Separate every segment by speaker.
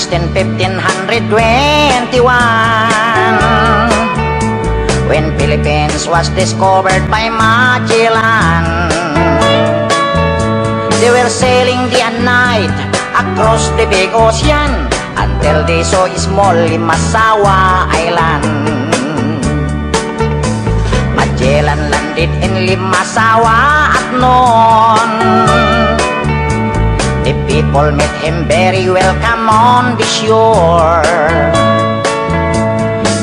Speaker 1: established in 1521 when Philippines was discovered by Magellan. They were sailing day and night across the big ocean until they saw a small Limasawa Island. Magellan landed in Limasawa at noon. The people met him very welcome on the shore.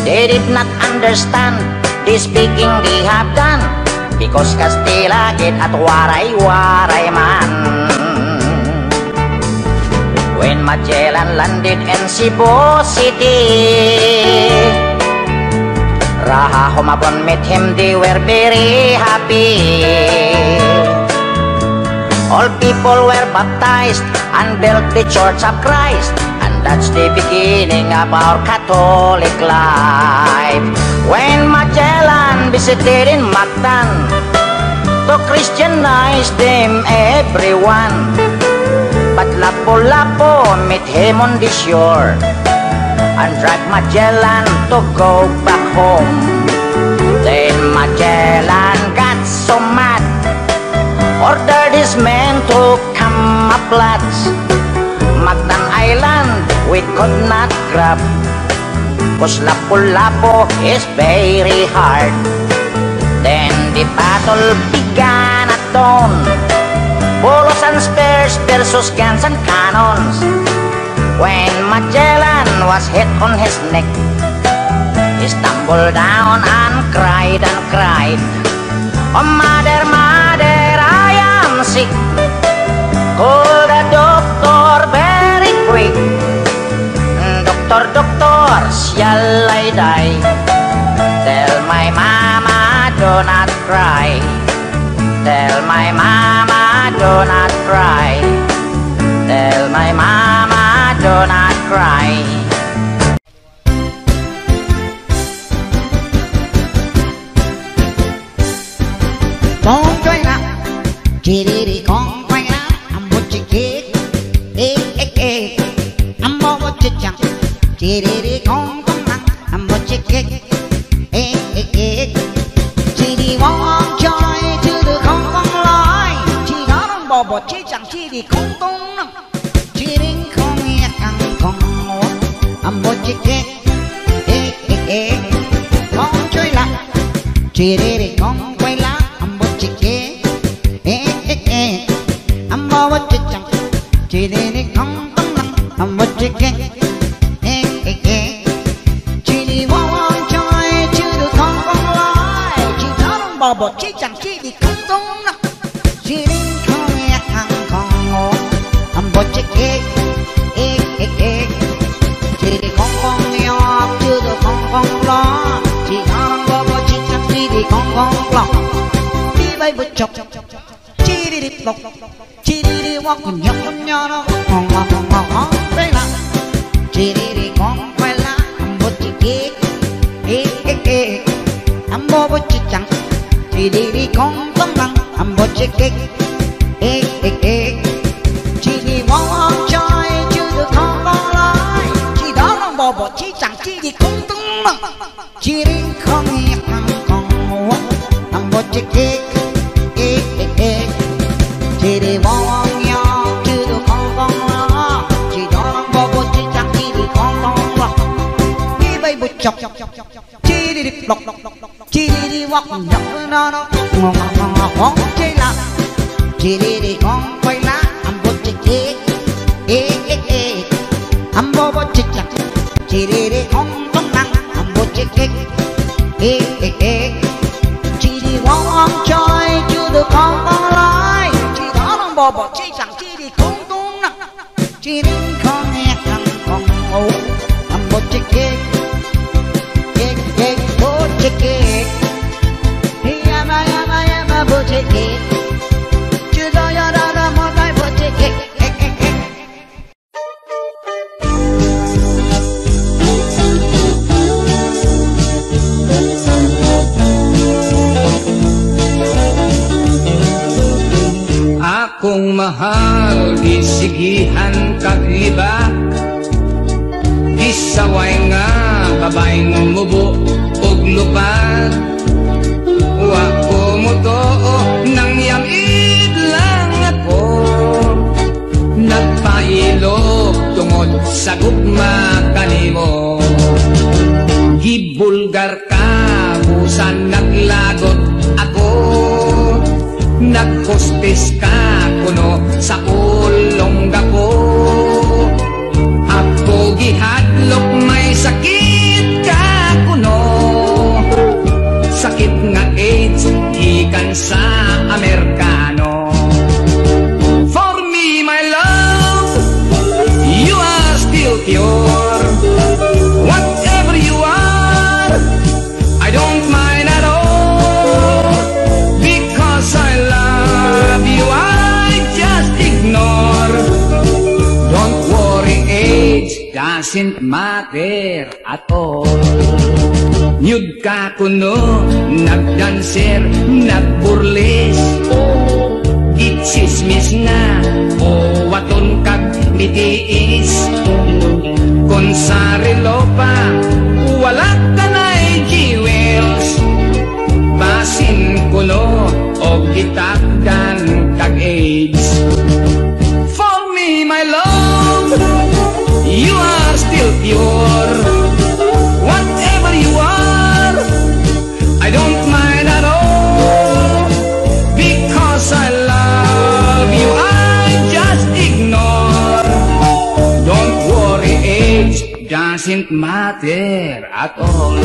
Speaker 1: They did not understand the speaking they have done, because Castilla get at waray-waray man. When Magellan landed in Cebu City, Raha Humabon met him, they were very happy. All people were baptized and built the Church of Christ, and that's the beginning of our Catholic life. When Magellan visited in Mactan to Christianize them everyone, but Lapu-Lapu met him on the shore and dragged Magellan to go back home. Then Magellan got so mad, ordered his men to camouflage Mactan Island we could not grab, cause Lapu-Lapu is very hard. Then the battle began at dawn, bolos and spears versus guns and cannons. When Magellan was hit on his neck, he stumbled down and cried and cried, "Oh mother, mother, I am sick. Call the doctor very quick. Doctor, doctor, shall I die? Tell my mama do not cry. Tell my mama do not cry. Tell my mama do not cry."
Speaker 2: Con quay lại, chỉ đi con quay lại, một chiếc ghế, một chiếc chẳng, chỉ đi con nặng, một chiếc ghế, chỉ đi mong chơi chứ được không con lối, chỉ đó nó bỏ chiếc chẳng, chỉ đi không tung nặng, chỉ đi không nghe căng con ngồi, một chiếc ghế, con chơi lại, chỉ đi con quay lại. Chỉ đi không tấm lặng một chiếc ghế, chỉ đi vòng chơi chứ được không con lối, chỉ đó nó bỏ chiếc chẳng, chỉ đi không tung nặng, chỉ đi không nghe thằng con ngồi một chiếc ghế, chỉ đi không con nhọc chứ được không con lo, chỉ đó nó bỏ chiếc chẳng, chỉ đi không con lo, đi bay bứt chọc, chỉ đi lọc, chỉ đi walk nhọc nhọ nó ngon đây là chỉ đi con quay lại một chiếc ghế, một chiếc chẳng, chỉ đi con tấm lặng một chiếc ghế, chỉ đi walk chơi chứ được không con lối, chỉ đó nó bỏ chiếc chẳng, chỉ đi không tung nặng, chỉ đi không nghe thằng con ngồi một chiếc ghế, chỉ đi vòng nhau chứ được không con lo, chỉ đó nó bỏ chiếc chẳng, chỉ đi con lo, đi bay bụi chọc, chỉ đi lọc, chỉ đi walk nhọc nó ngon chơi là, chỉ đi con quay lá một chiếc ghế, một chiếc chẳng, chỉ đi không tấm lặng một chiếc ghế, chỉ đi walk chơi chứ được không con lối, bỏ chiếc chẳng, chỉ đi không tung nặng, chỉ đi không nghe thằng con ngủ một chiếc ghế, một chiếc ghế, một chiếc ghế, chưa đó một tay một chiếc ghế.
Speaker 3: Akong mahal, isigihan kag iba, saway nga babaeng mubo ug lupad. Wa ko mo to nang yamid lang ako, nagpailog tungod sa gugma kanimo. Gibulgar ka busan naglagot ako, nagkostis ka kuno sa ulong ko. Ako gihadlok may sakit ka kuno, sakit nga AIDS gikan sa Amerikano. For me my love, you are still pure. Whatever you are, I don't mind at all, because I love you, I just ignore. Don't worry, age doesn't matter at all. Nyud ka kuno, nagdanser, nagburles, gitsismis na, o waton kag mitiis. Kung sa relo pa, wala ka na'y jewels, basin kuno, o gitakdan kag AIDS. For me, my love, you are still pure. Whatever you are, I don't mind at all, because I love you, I just ignore. Don't worry, age doesn't matter at all.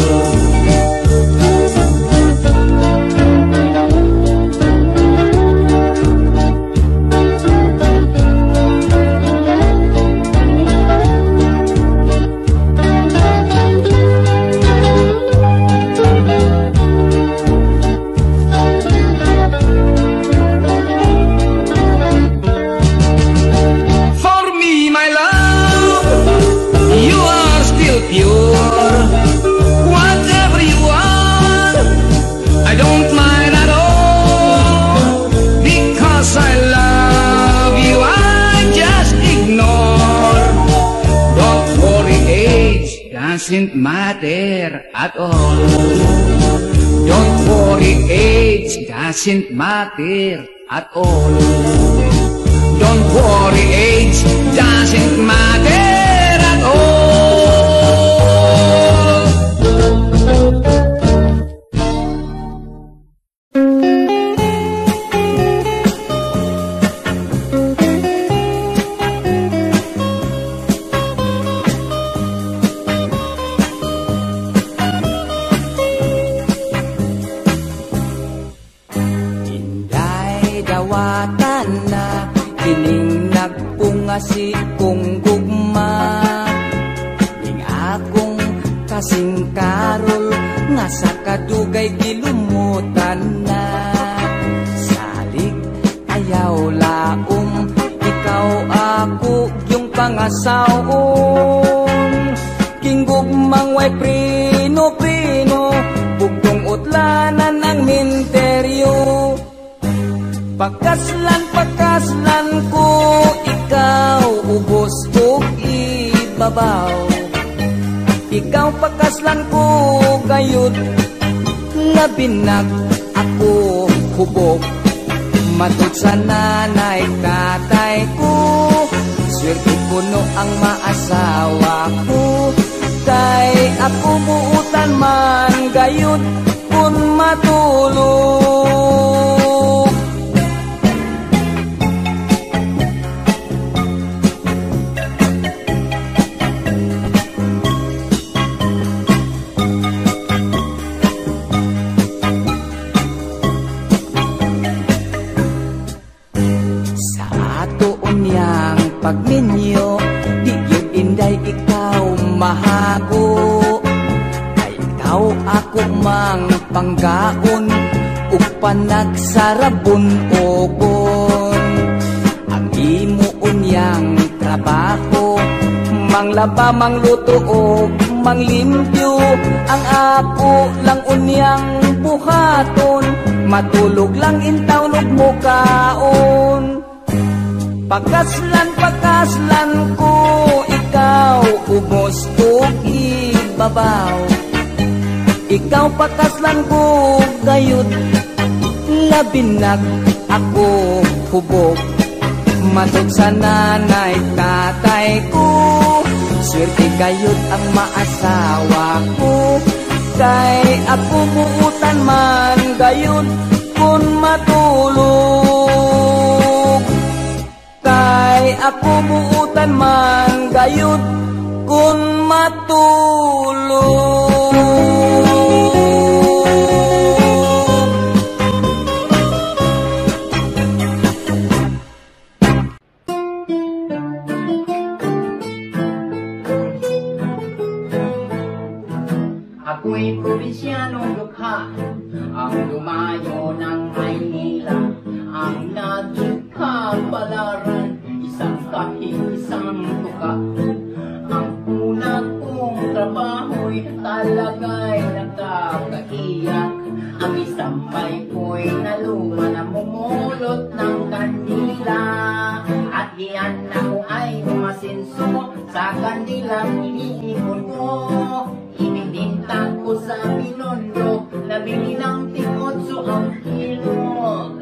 Speaker 3: Pure, whatever you are, I don't mind at all, because I love you, I just ignore. Don't worry, age doesn't matter at all. Don't worry, age doesn't matter at all. Don't worry, age doesn't matter at all.
Speaker 4: Si kong gugma ning akong kasing karol nga sa kadugay gilumutan na. Salig ayaw laom, ikaw ako yung pangasawon. King gugmang way prino-prino, bugtong utlanan ang minteryo. Pagkaslan ko, ikaw ubos ko ibabaw. Ikaw pagkaslan ko gayud, labinag ako hubog. Matod sa nanay tatay ko, swerte ko no ang maasawa ko. Kay ako buutan man gayud kun matulog. Pagminyo, di yun inday ikaw mahago. Ay ikaw ako mang panggaon, upanag sarabon ogon. Ang imo unyang trabaho, manglaba, mangluto o manglimpyo. Ang ako lang unyang buhaton, matulog lang intawnog mo kaon. Pagkaslan ko, ikaw ubos ko ibabaw. Ikaw pakaslan ko gayud, labinag ako hubog. Matod sa nanay tatay ko, swerte gayud ang maasawa ko. Kay ako buutan man gayud kun matulog. Kay ako buutan man gayud kun matulog.
Speaker 3: Ako'y probinsyanong dukha, ang lumayo ng Maynila, ang naging kapalaran, isang kahit isang tuka. Ang una kong trabaho'y talaga'y nakakaiyak, ang isang may ko'y naluma na mumulot ng kandila. At iyan ako ay umasinso sa kandilang iniipon ko. Ibinintag ko sa Binondo, nabili ng tig-8 ang kilo.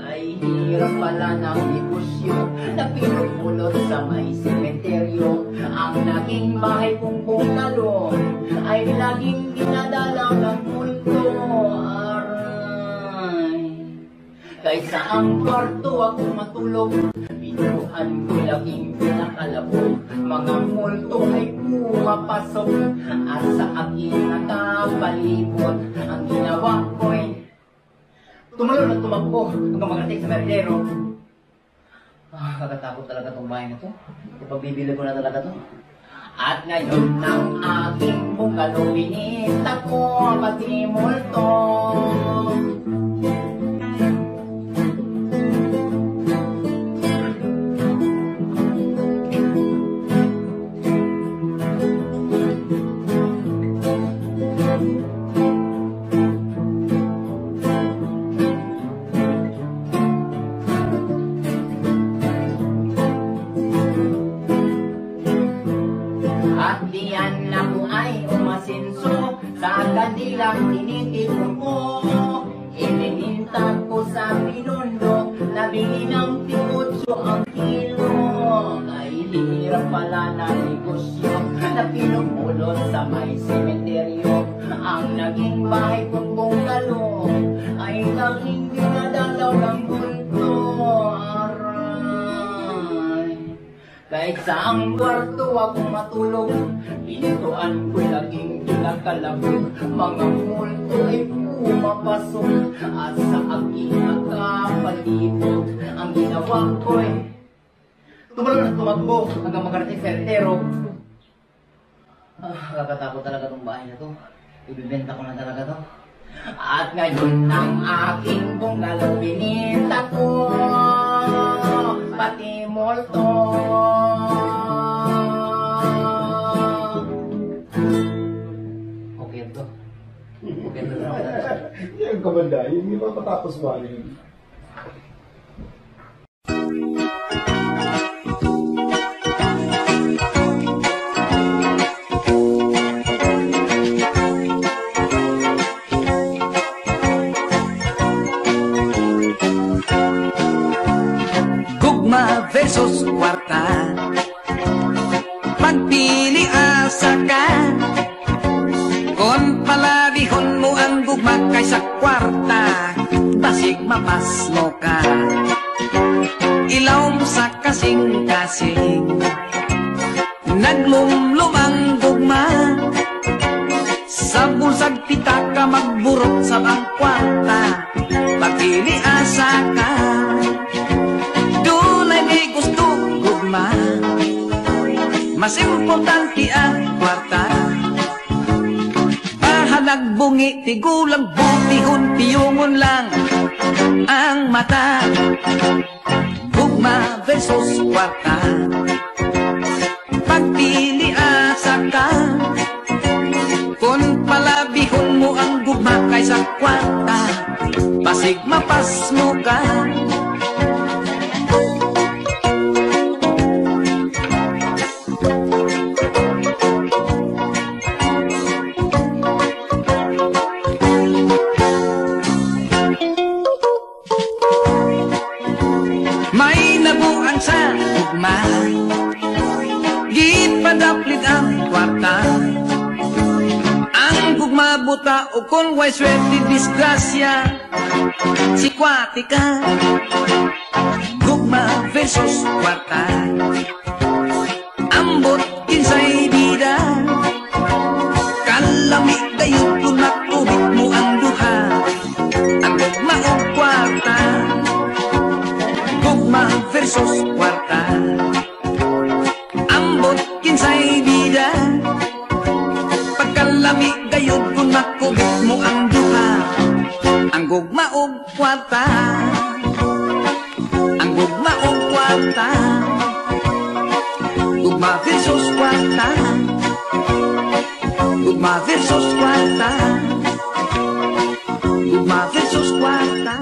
Speaker 3: Ay hirap pala ng negosyo na pinupulot sa may sementeryo. Ang naging bahay kong bungalo ay laging dinadalaw ng multo. Aray, kaysa ang kwarto ako matulog, binuhan ko laging pinakalabog. Mga multo ay pumapasok at sa akin nakapalibot. Ang ginawa ko'y tumalon at tumakbo hanggang magating sa merdero. Kakatakot talaga itong bahay na to. Ipagbibili ko na talaga to. At ngayon ng aking bungalo, binita ko pati multo. Kandilang tinitipon ko, ininintag ko sa Binondo, nabili ng tig-8 ang kilo. Ay hirap pala na negosyo na pinupulot sa may sementeryo. Ang naging bahay kong bungalo ay laging dinadalaw ng multo. Aray, kahit sa ang kwarto ako matulog, pinituan ko laging kinakalabog. Mga multo ay pumapasok at sa aking nakapalibot. Ang ginawa ko ay tumalon at tumakbo hanggang makarating sa herdero. Kakatakot talaga itong bahay na to. Ibibenta ko na talaga to. At ngayon ang aking bungalo, binita ko pati multo.
Speaker 5: Yan kamanda, yung hindi pa patapos ba rin.
Speaker 4: Gugma versus kwarta, pagpili asa ka. Kon palabihon mo ang gugma kaysa kwarta, basig mapasmo ka. Ilaw mo sa kasing-kasing, naglumlum ang gugma. Sa bulsag pita ka magburot sa bang kwarta, pagpili asa ka. Dunay may gusto gugma, mas importante ang kwarta. Nagbungi, tigulang butihon, piyungon lang ang mata. Gugma versus kwarta, pagpili asa ka. Kung palabihon mo ang gugma kaysa kwarta, basig mapas mo ka. tao kung way swerte disgrasya, sikwatika, gugma versus kwarta, ambot kinsay bida, kalami gayud kung nakubit mo ang duha, ang gugma o kwarta, gugma versus kwarta, ambot kinsay bida, pagkalami gayud kung nakubit mo ang duha, ang gugma o kwarta, ang gugma o kwarta, gugma versus kwarta, gugma versus kwarta, gugma versus kwarta.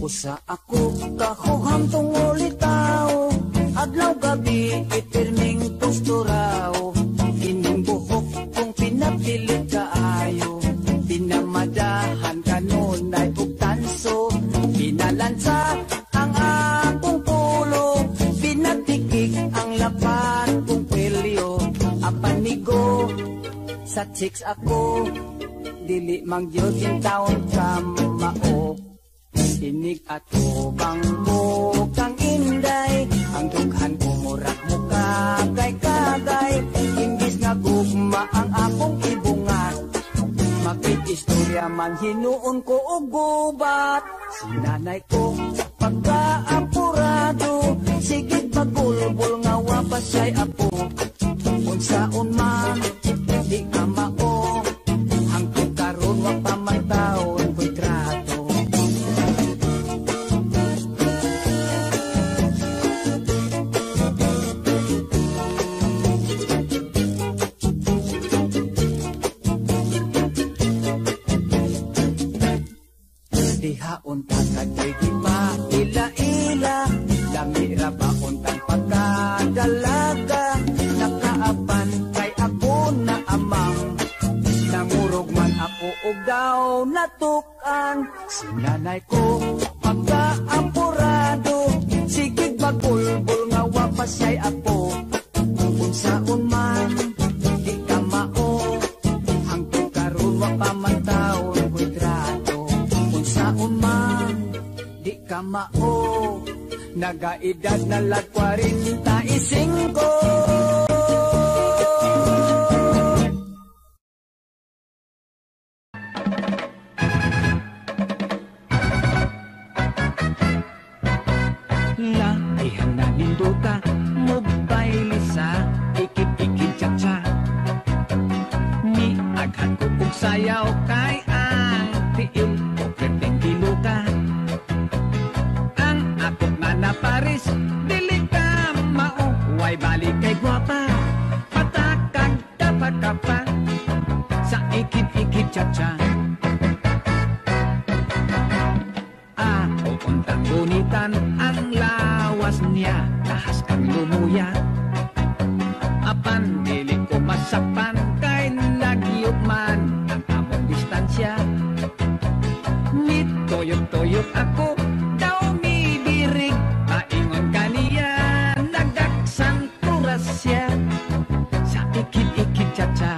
Speaker 6: Usa ako kahuham tungol itaw, adlaw gabi itirming tusturaw, ining buhok kung pinapilit kaayo, pinamadahan kanunay ug tanso, pinalansa ang akong pulo, pinatikik ang lapat kong pelyo, apanigo sa chicks ako, dili mang gyud yung taon kamao. Inig ato bang mo kang inday, ang dughan ko murak mo kagay-kagay, imbis nga gugma ang akong ibungat, makit istorya man hinuon ko og gubat, sinanay ko pagkaapurado, sige pagulbol nga wapas siya'y apo, unsaon man di ka mao, hangtod karon wa pa man taon ko'y trato. Dihaon takad kay di pa ila-ila, lamira ba untang pagkadalaga, nakaapan kay ako na amang, nangurog man ako og daw natukan, sinanay ko pagkaapurado, sige bagulbol nga wapas siya'y apo, unsaon man di ka mao, hangtod karon wa pa man taon ko'y trato, unsaon man di ka mao, nagaedad na lag 45.
Speaker 4: Laihan na ninduta, mobile sa ikip-ikip tsa-tsa, ni aghan ko kong sayaw kay ang tiil o preteng kiluka, ang akot nga na Paris, dili ka mao, way balik kay gwapa, patakag dapat ka pa, sa ikip-ikip tsa-tsa. Ako untang gunitan ang lawas niya, tahas kang lumuya, apan dili ko masapan kay nagyot man ang among distansya, nitoyok-toyok ako daw mibirig, maingon kaniya nagdaksang turas siya, sa ikit-ikit tsa-tsa,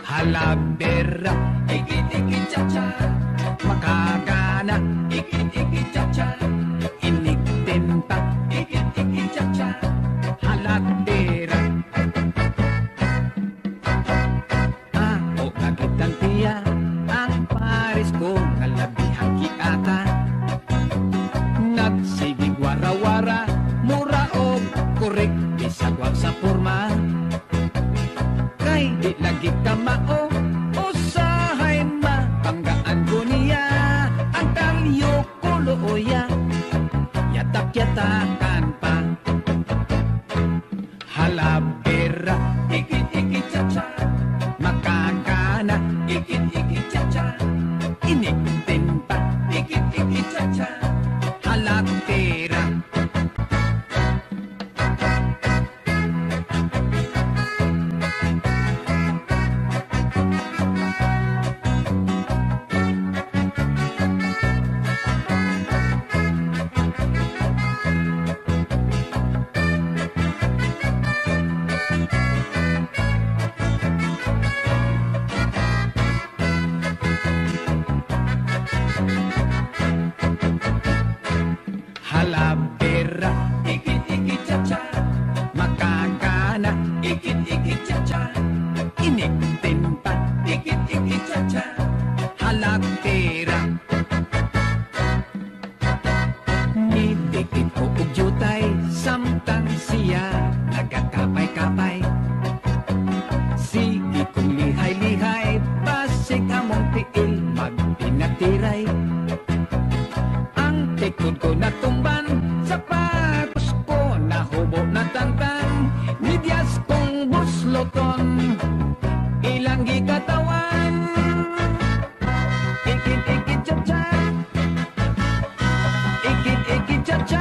Speaker 4: halabera ikit-ikit tsa-tsa, makagana ikit-ikit tsa-tsa, inig-tempa ikit-ikit tsa-tsa, halatera. Ako kagitang tiya ang Paris ko nalabihang kiata, nagsigig wara-wara, mura o korek, bisag wag sa forma, kay di lagi ka mao, usahay ma, panggaan ko niya, ang talyo kulooya, yatak-yatakan pa, halabera, ikit-ikit tsa-tsa, makakana, ikit-ikit tsa-tsa, inig-tempa, ikit-ikit tsa-tsa, halatera. Halabera, ikit-ikit-cha-cha. Makakana, ikit-ikit-cha-cha. Iniktimpa, ikit-ikit-cha-cha. Halabera. Nidikit ko og jutay, samtang siya nagkakapay-kapay. Sige kong lihay-lihay, basig among tiil, magpinatiray. Ang tikod ko natumban, sapatos ko nahubo na tangtang. Midyas kong busloton, ilang gikatawan. Ikit-ikit-cha-cha, ikit-ikit-cha-cha.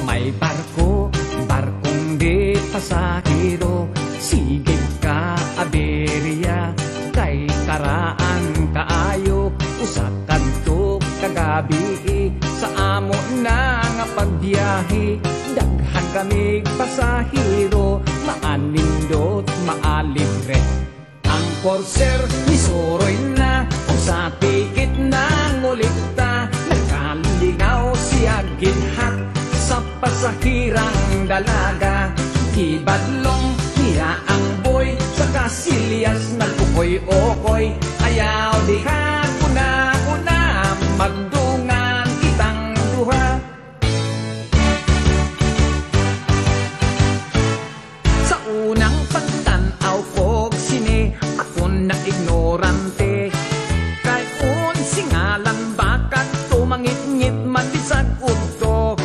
Speaker 4: May barko, barkong di pasahero. Sige ka, aberya, kay karaan kaayo. Usakan to kagabi, sa amo na nga pagbiyahe. Daghan kami pasahero, maanindot, maalibre. Ang porser ni Soroy na, kung sa tikit ng ulikta. Nagkalingaw siya ginhat sa pasahirang dalaga. Kibadlong niya ang boy, sa kasilyas nagkukoy-okoy. Ayaw di ka una-una, magdungan kitang duha. Sa unang pagtanaw ko sine, ako na ignorante. Kay unsi ngalan bakat, tumangit-ngit matisag udto.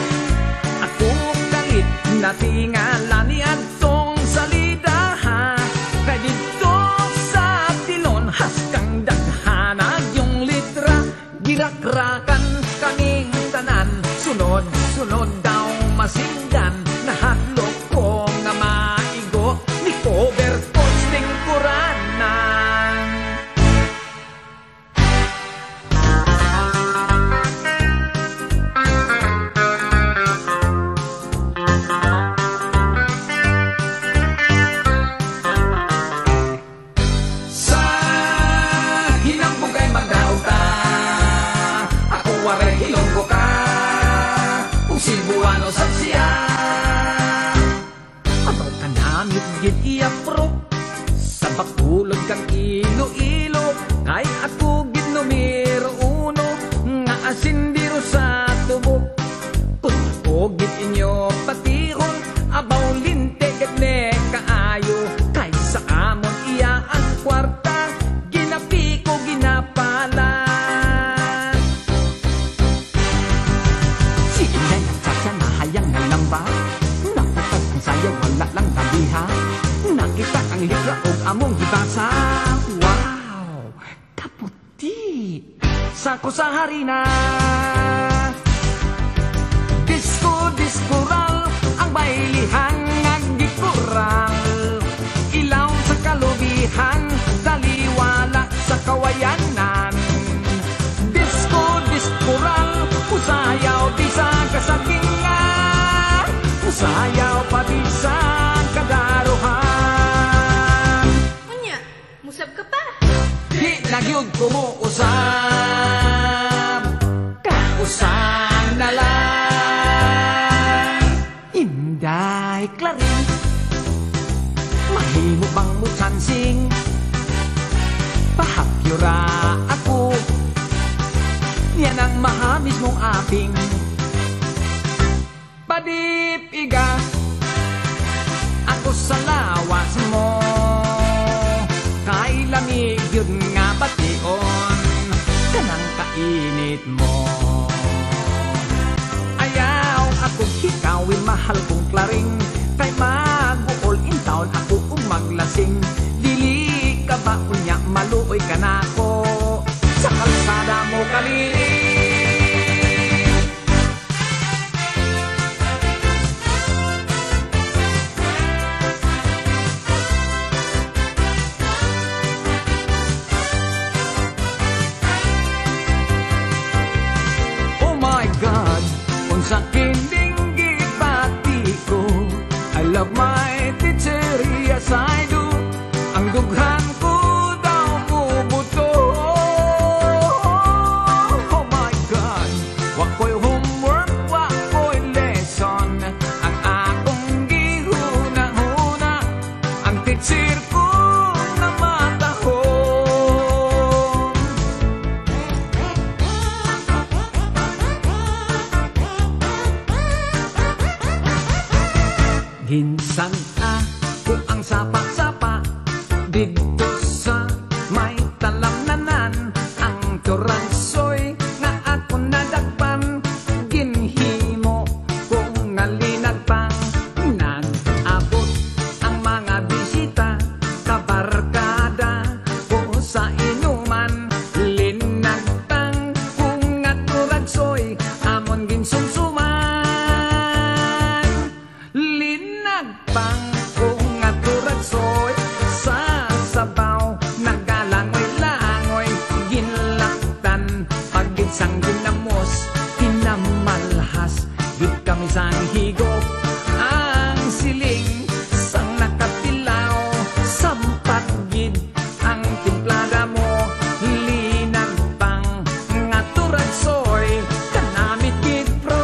Speaker 4: Ako kalit na tingala ni Adtong salida ha. Kay dito sa tilon, haskang daghanag yung litra. Girakrakan kaming tanan, sunod-sunod daw masinggan. Nahatlok ko nga maigo, ni cover posting kuranan. Sa hinambugay magdauta, ako waray hilonggo ka. Kung Cebuano sa siya, abaw ka namit gid iyapro. Sa bakulod kang ilo-ilo, kay ako gid numero uno. Nga asindiro sa tubok, kung ako gid inyo patihon. Abaw linte gid ne kaayo, kay sa amon iya ang kwarta. Ginapi ko ginapala. Sige na yung tsatsa na hayang na lamba. Nakatag ang sayaw, wala lang tabiha. Nakita ang libra o among gibasa. Wow! Kaputi! Sako sa harina. Disco-discoral, ang bailihan nagdikural. Ilaw sa kalubihan, daliwala sa kawayanan. Disco-discoral, usayaw di sa kasakingan. Usayaw pa di sa kadaruhan.
Speaker 7: Unya, musab ka pa.
Speaker 4: Di nagyod ko mo usab, kausap na lang. Inday Clarin, mahimo bang mo chansing? Pahakyura ako, yan ang mahamis mong aping. Padip-iga, ako sa lawas mo. Kay lamig yun nga bation, kanang kainit mo. Ayaw ako hikawin, mahal kong Claring. Kay mag-uol in town ako umaglasing. Dili ka ba unya, maluoy ka na ako. Sa kalsada mo kaliling. sa kinding gibati ko. I love my teacher, yes I do. Ang dughan ko daw mubuto. Oh my God, wako'y homework, wako'y lesson. Ang akong gihuna-huna, ang teacher ko na matahon. Ginsan ako ang sapa-sapa dito sa may talamnanan. Ang turansoy nga ako nadagpan, ginhimo kong nalinagpang. Nag-abot ang mga bisita, kabarkada ko sa inuman. Linagpang kong nga turansoy, amon ginsunsuman. Linagpang kong nga turansoy, sa sabaw nagalangoy-langoy. Ginlaktan pagitsang ginamos, pinamalhas gid kami sang higop. Ang siling sang nakatilaw, sampat gid ang timplada mo. Linagpang nga turansoy, kanamit gid pro.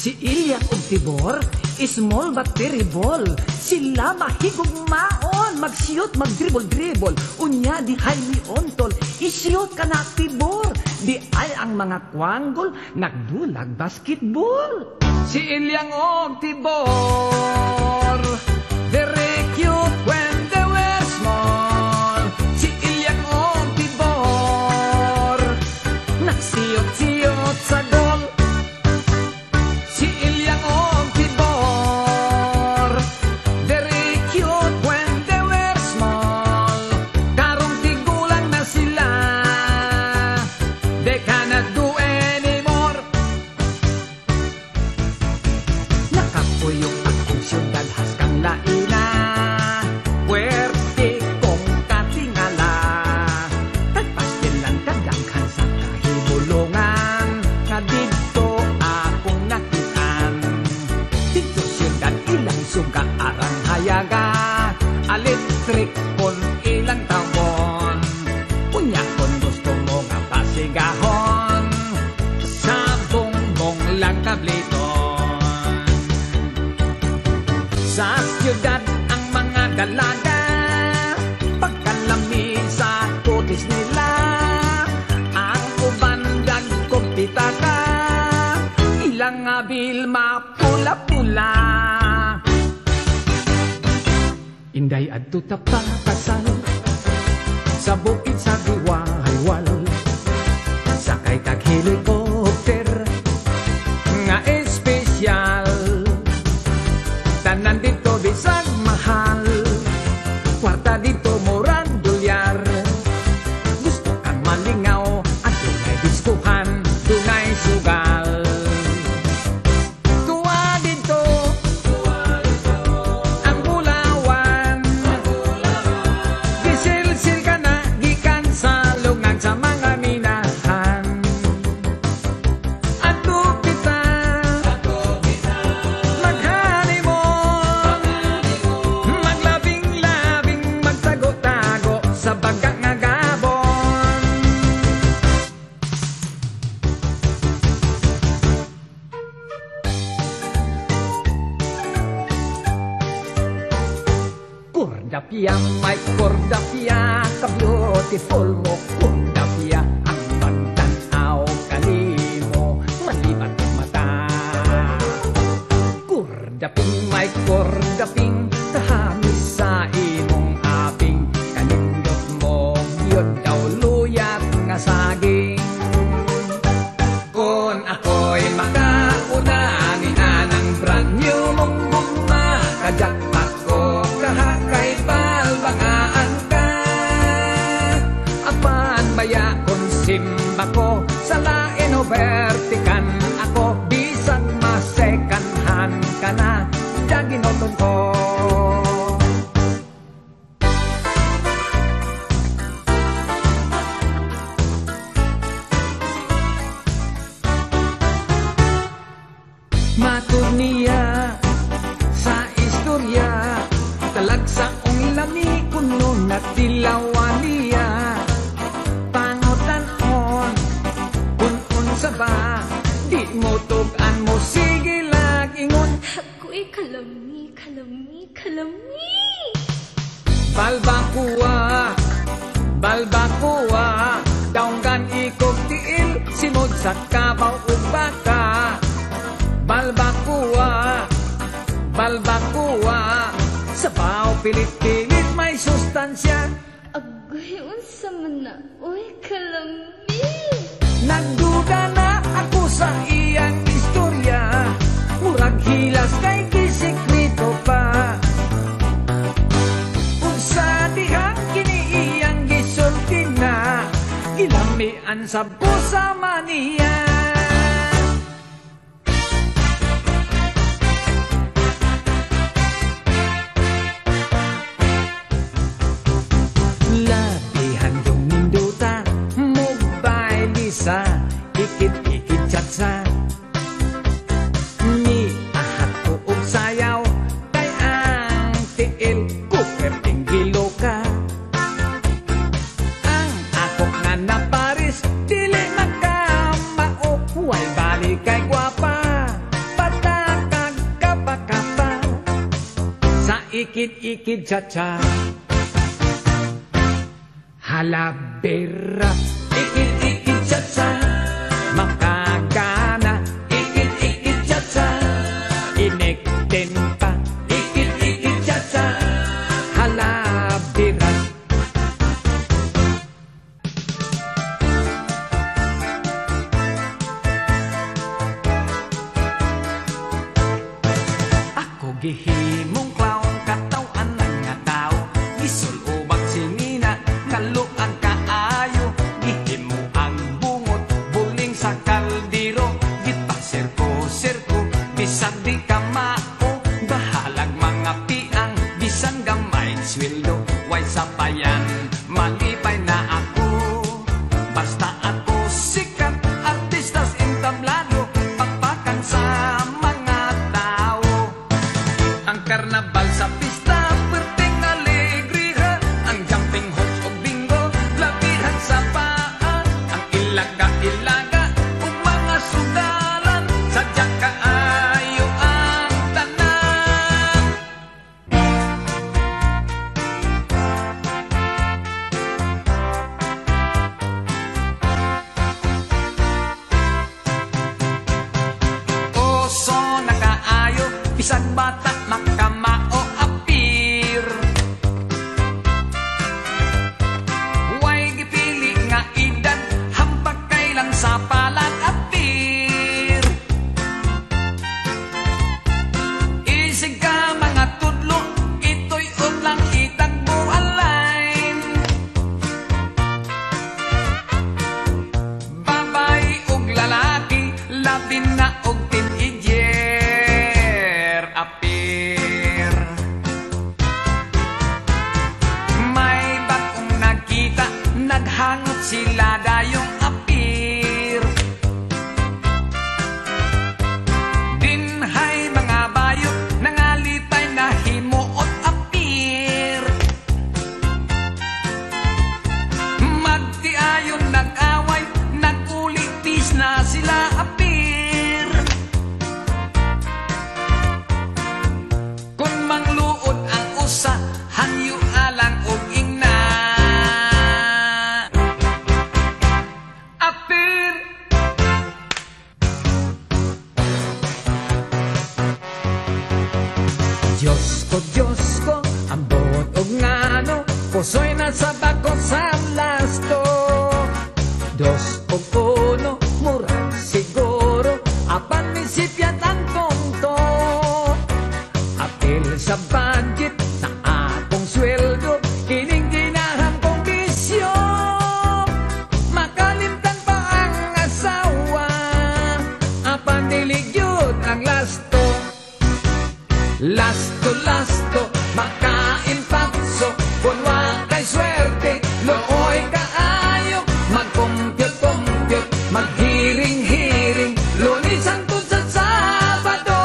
Speaker 4: Si Ilya ug Tibor, small but terrible. Sila mahigugmaon, magsiyot, magdribol-dribol. Unya di hay ontol, isiyot ka na Tibor. Di ay ang mga kwanggol, nagdulag basketball. Si Ilyang og Tibor, very cute when they were small. Si Ilyang og Tibor, nagsiyot-siyot sa gol. Si Ilyang og Tibor, very cute when they were small. Karong tigulang na sila, they cannot do anymore. Nakapuyok akong siyudad haskang laila, puwerte kong katingala. Tagpastilan kadanghan sa kahibulungan, nga dito akong nakitaan. Dito siyudad ilang suga arang hayaga, electric kon ilang tawon. Unya kon gusto mo nga pasigahon, sa bongbong lang kabliton. Sa siyudad ang mga dalaga, pagkalami sa kutis nila. Ang uban dagkong pitaka, ilang abil mapula-pula. Inday adto ta pakasal, sa bukid sa giwalwal. Sakay kag helicopter nga espesyal, tanan dito bisag mahal, kwarta dito murag dolyar. Gusto kang malingaw at dunay diskuhan, dunay sugal. Tuwa dito ang bulawan, gisilsil ka na gikan sa lungag sa mga minahan. Ato kita mag-honeymoon, maglabing-labing, magtago-tago sa bagang nga gabon. Kordapia, my Kordapia, ka-beautiful mo Kordapia. Ang magtanaw kanimo, malibat ang mata. Kordaping, my Kordaping, kahamis sa imong aping. Kanindot mo, yun daw luyat nga saging. Kung ako'y makauna, ni anang brand new mong guma, kajakpat ko kahakay balbangaan ka. Apan baya kung simba ko, sa lain o vertikan ako, bisag masekanhan ka na, daginotong ko. silawan niya pangotan-on kun sa ba di mo tugan mo sige lag-ingon
Speaker 7: Ako'y kalami, kalami, kalami.
Speaker 4: Balbakuwa daunggan ikog tiil simod sa kabaw ug baka Balbakuwa sa baw pilit-pilit may sustansya
Speaker 7: Agoy, unsa man na, uy, kalami.
Speaker 4: nagduda na ako sa iyang istorya murag hilas kay gisekreto pa ug sa dihang kini iyang gisulti na gilamian sa busa maniya labihan yung ninduta mobile lisa ikit-ikit chatsa ni ahat ko og sayaw kay ang tiil ko perting gilo ka ang ako nga naparis dili magkamao huwag balik kay gwapa patakag kapa-kapa sa ikit-ikit chatsa halabera ikit-ikit chatsa makagana ikit-ikit chatsa inekten pa ikit-ikit chatsa halabera ako gihimong clown katawan ng nga tao gisulubang sinina kaluan kaayo gihimo ang bungot buling sa kaldero gipasirko-sirko bisan di ka mao bahalag mga piang bisan gamay sweldo way sapayan malipay na ako basta ako sikat artistas entablado pagpakan sa mga tao ang karnabal sa pista perting alegriha ang jumping horse o bingo labihan sa paa ang ilaga-ilaga ug mga sudalan sadyang kaayo ang tanan oso na kaayo bisag bata makamao apir way gipili nga edad hampag kailang sa palat apir isig ka mga tudlo ito'y lang itagbo alain babay ug lalaki labi na og teenager apir may bagong nakita naghangot sila dayong apir dinhay mga bayok nangalipay na himuot apir magtiayon nag-away nag-ulipis na sila apir kung mangluod ang usa hangyo alang og ingna apir Diyos ko, ang buot og ngano puso'y nasa bako sa lasto dos o uno murag siguro apan nisipyat ang tonto apil sa budget sa akong sweldo kining ginahan kong bisyo makalimtan pa ang asawa apan diligyod ang lasto makain patso bunwa kay swerte looy kaayo mag-compute maghiring-hiring Lunes hangtod sa Sabado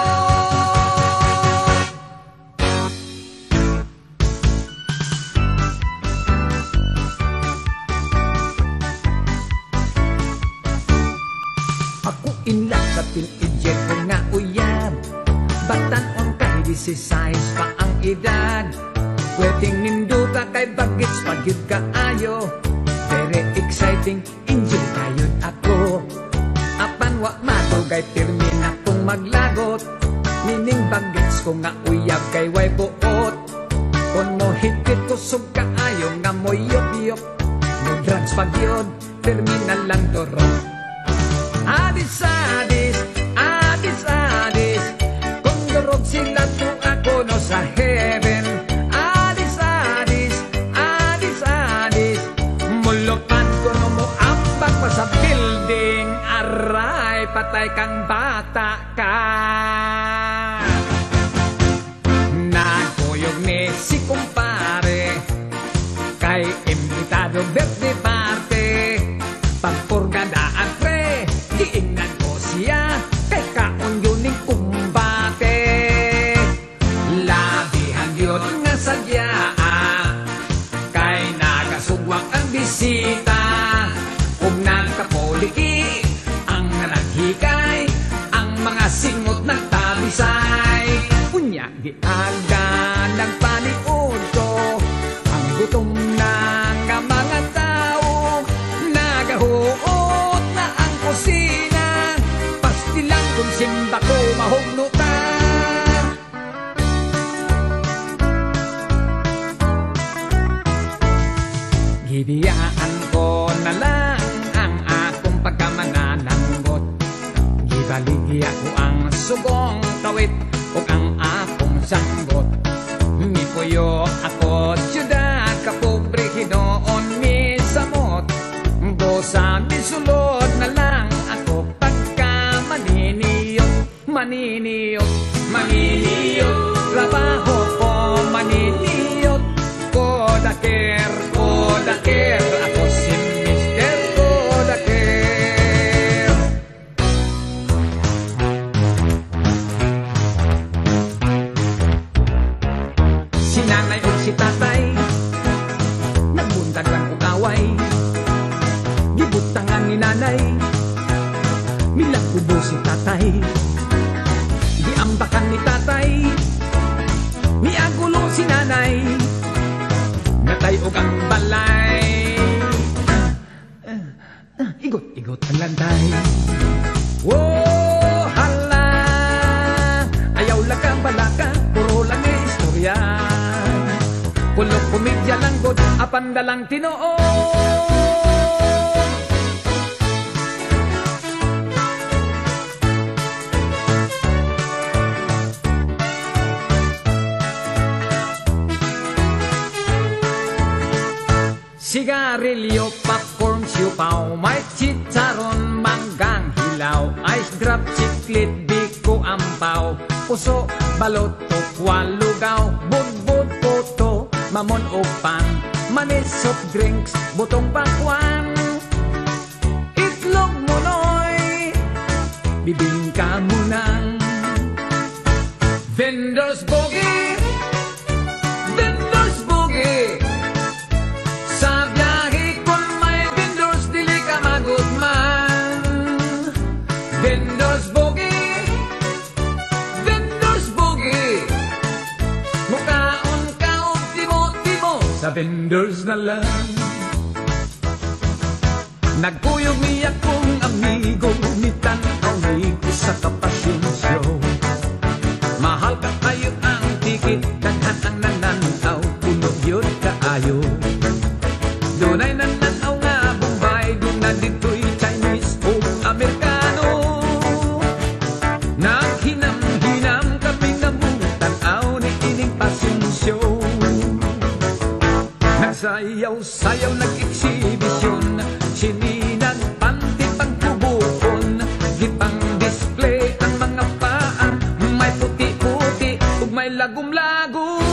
Speaker 4: 16 pa ang edad. Pwedeng ninduta kay bagits pagyud kaayo. Very exciting, enjoy kayod ako. Apan wa matugay pirmin akong maglagot. Mining bagits ko nga uyab kay way buot. Kung mo higit kusog kaayo nga mo yop-yop. No drugs pagyod, terminal lang toro. Adis, adis, adis, adis. Kung durog sila to ako no sa heaven. Adis, adis, adis, adis. Mulupan ko no mo ambak pa sa building. Aray, patay kang bata ka. Nagkuyog ni si kumpare kay imbitado birthday party. Pagpurgadaan pre, diingnan ko siya kay kaon yun ning kumbate. Labihan yun nga sadya kay nagasugwang ang bisita. Kung nagkapoliki ang naghikay, ang mga singot ng tabisay. Unya giaga ng paniod ko ang gutom na nga mga tao. Nagahuot na ang kusina, pastilang kung simba ko mahugnuta. Gibiyaan ko na lang ang akong pagkamanananggot. Gibaligya ko ang sugong tawit o ang akong sanggot. Mipuyo ako siyudad kapobre hinoon mi samot. Dosa misulod na lang ako pagka maniniyot. Maniniyot, maniniyot, trabaho ko maniniyot. Kodaker, kodaker, ako si Mr. Kodaker. Si nanay o si tatay nagbuntagan o kaway. Gibutangan ni nanay milang kubo si tatay. Giambakan ni tatay miagulo si nanay. Natay og ang balay. Igot-igot ang landay. Oh, hala, ayaw lang kang balaka, puro lang may istorya. Kulog komedya lang god, apanda lang tinoo. Sigarilyo, popcorn, siupaw, may chicharon, manggang hilaw, ice drop, chiclet, biko, ampaw, puso, balot, tokwa, lugaw, budbud, poto, mamon o pan, manis, soft drinks, butong pakwan, itlog munoy, bibingka munang, vendors boogie, vendors boogie. Sa biyahe kung may vendors, dili ka magutman. Vendors boogie, vendors boogie. Mukaon ka o timo-timo sa vendors na lang. Nagkuyog niya kong amigo, mitanaw ni ko sa kapasyon show. Mahal ka kayo ang tikit, daghan ang nananaw, punog yun kaayo. Dunay nananaw nga Bombay, doon na dito'y Chinese o Amerikano. Naghinam-hinam kaping namutanaw ni ining pasensyo. Nagsayaw-sayaw, nag-exhibition, sininag panti pang kubukon. Gipang display ang mga paa, may puti-puti ug may lagum-lagum.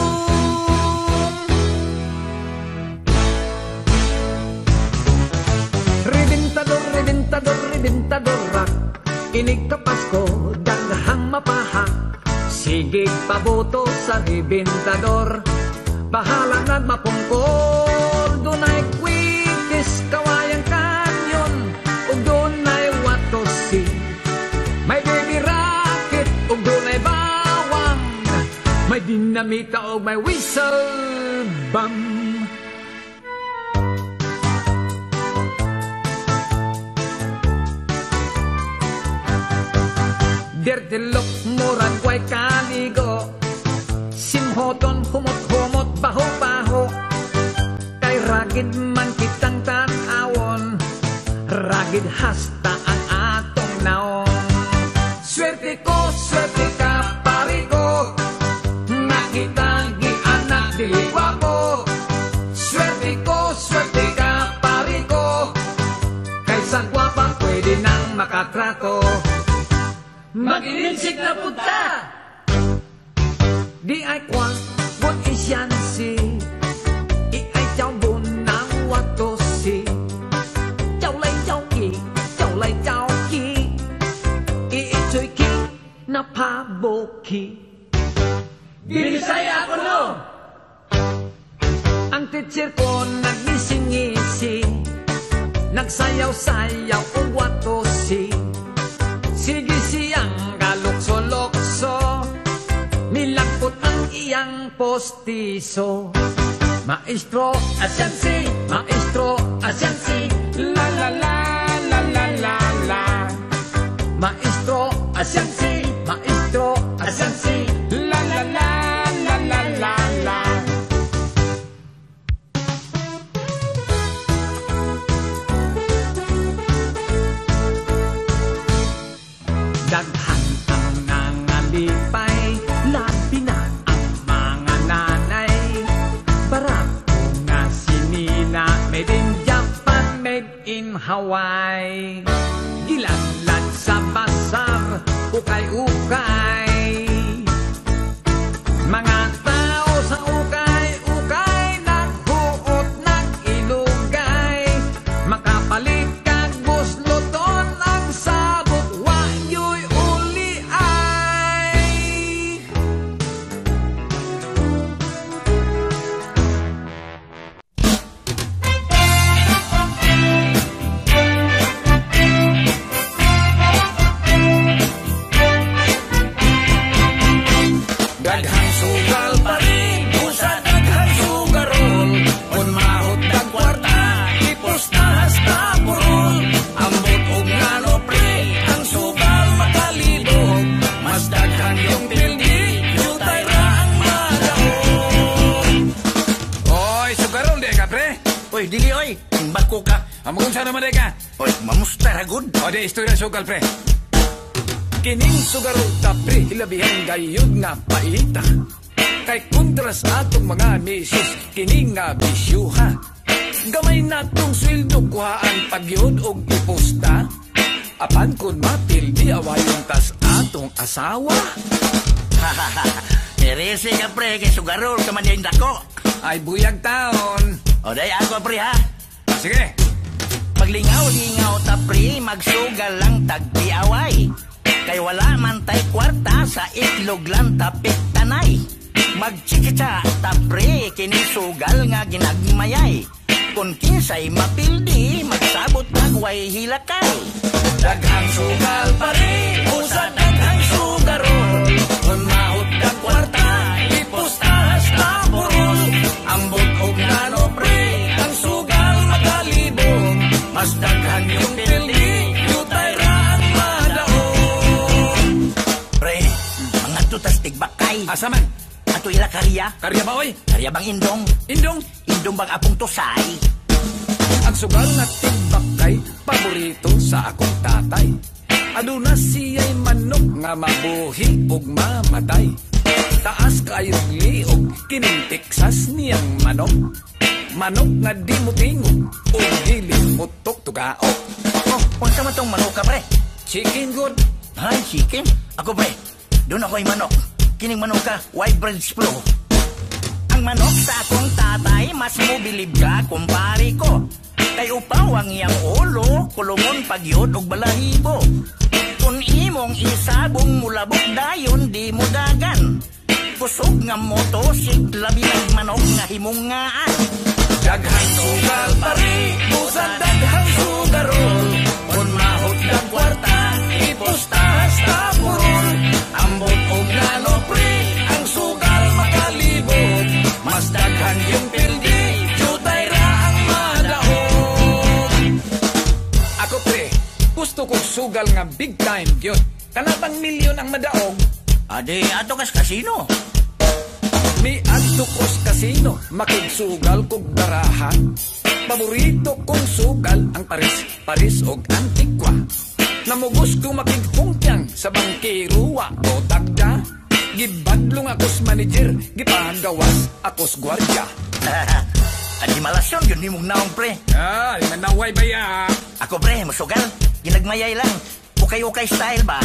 Speaker 4: Rebentador, rebentador rock, inig ka Pasko, daghang mapahak. Sige paboto sa rebentador, bahala nagmapungkol. Dunay quickness, kawayang kanyon, ug dunay watosi. May baby rocket, ug dunay bawang, dinamita o may whistle bomb. Dirtilok murag way kaligo, simhoton humot-humot baho-baho, kay ragid man kitang tanawon, ragid hasta ang atong naon. Swerte ka pari ko, nakita gianak dili gwapo. Swerte ka pari ko, kaysa gwapa pwede nang makatrato. Mag-ininsik na punta, di ay kwang bun isyansi, i ay chow bun nang watosi. Chow lay chow ki, i ito'y ki na paboki. Binisaya ako no! Ang teacher ko nagnising-ngisi, nagsayaw-sayaw o watosi. Sige siyang galukso-lokso, nilagpot ang iyang postiso. Maestro, asyansi, la la la la la la la. Maestro, asyansi, la la la la la la la. Daghan ang nangalipay, labi na ang mga nanay. Barato nga sinina, made in Japan, made in Hawaii. Gilanlan sa basar, ukay-ukay. Mga tao sa ukay-ukay, naghuot, nag-ilugay. Makapalit kag busluton ang sabot, wayo'y uli ay. Daghang sugal pa rin, usa daghang sugarol. On mahot dag kwarta, ipustahas ta purol. Ambot og ngano pre, ang sugal makalibog. Mas daghan yung pildi, yutay ra ang madaog. Oy, sugarol di ka pre?
Speaker 8: Oy, dili oy, simbag ko ka.
Speaker 4: Amugon sa naman di ka?
Speaker 8: Oy, mamusta ra gud.
Speaker 4: O di, istorya sugal pre. Kining sugarol ta pre, hilabihan gayud nga paita. Kay kontras atong mga misis, kining nga bisyuha. Gamay natong sweldo kuhaan pagyod og iposta. Apan kun mapildi awayon tas atong asawa.
Speaker 8: Nerese ka pre, kay sugarol ka man yung dako.
Speaker 4: Ay buyag taon.
Speaker 8: O day ako pre ha.
Speaker 4: Sige.
Speaker 8: Paglingaw-lingaw ta pre, magsugal lang tagpiaway. Kay wala man tay kwarta, sa itlog lang tapik tanay. Magchikita ta pre, kinisugal nga ginagmayay. Kung kinsay mapildi, magsabot magway hilakay.
Speaker 4: Daghang sugal pa rin, usa daghang sugarol. Kung mahot kang kwarta, ipustahas ta purol. Ambot og nano pre, ang sugal makalibog. Mas daghan yung pildi, yutay ra ang madaog.
Speaker 8: Pre, mga tutas tigbakay.
Speaker 4: Asa man?
Speaker 8: Ato ila karya.
Speaker 4: Karya ba oy?
Speaker 8: Karya bang indong?
Speaker 4: Indong?
Speaker 8: Indong bang apong tusay?
Speaker 4: Ang sugal na tigbakay, paborito sa akong tatay. Aduna siya'y manok nga mabuhi ug mamatay. Taas kayong liog, kining Texas niyang manok. Manok nga di mo tingog, o dili mo tuktugaok.
Speaker 8: Oh, unsa man tong manok ka pre?
Speaker 4: Chicken good.
Speaker 8: Ay, chicken? Ako pre, doon ako'y manok. Kining manok ka, white bread flow. Ang manok sa akong tatay, mas mobilib ka kumpari ko. Kay upaw ang iyang ulo, kulungon pagyod og balahibo. Kung imong isabong mulabok dayon, di mo dagan. Kusog nga motosik, labi ng manok nga himungaan.
Speaker 4: Daghang sugal pari, busan daghang sugarol. Kung mahot ng kwarta, ipustahas ta purol. Ambot og nano pre, ang sugal makali. gusto kong sugal nga big time gyud. Kanatang milyon ang madaog.
Speaker 8: Adi, ato kas kasino.
Speaker 4: Ni adto kos kasino, makigsugal kog barahan. Paborito kong sugal ang Paris og Antigua. Namugos ko makigpungkyang sa bangkiruwa o tagda. Gibadlong akos manager, gipagawas akos gwardiya.
Speaker 8: Adi malasyon, yun ni mong naong pre.
Speaker 4: Manaway ba ya?
Speaker 8: Ako pre, masugal. Ginagmayay lang. Okay style ba?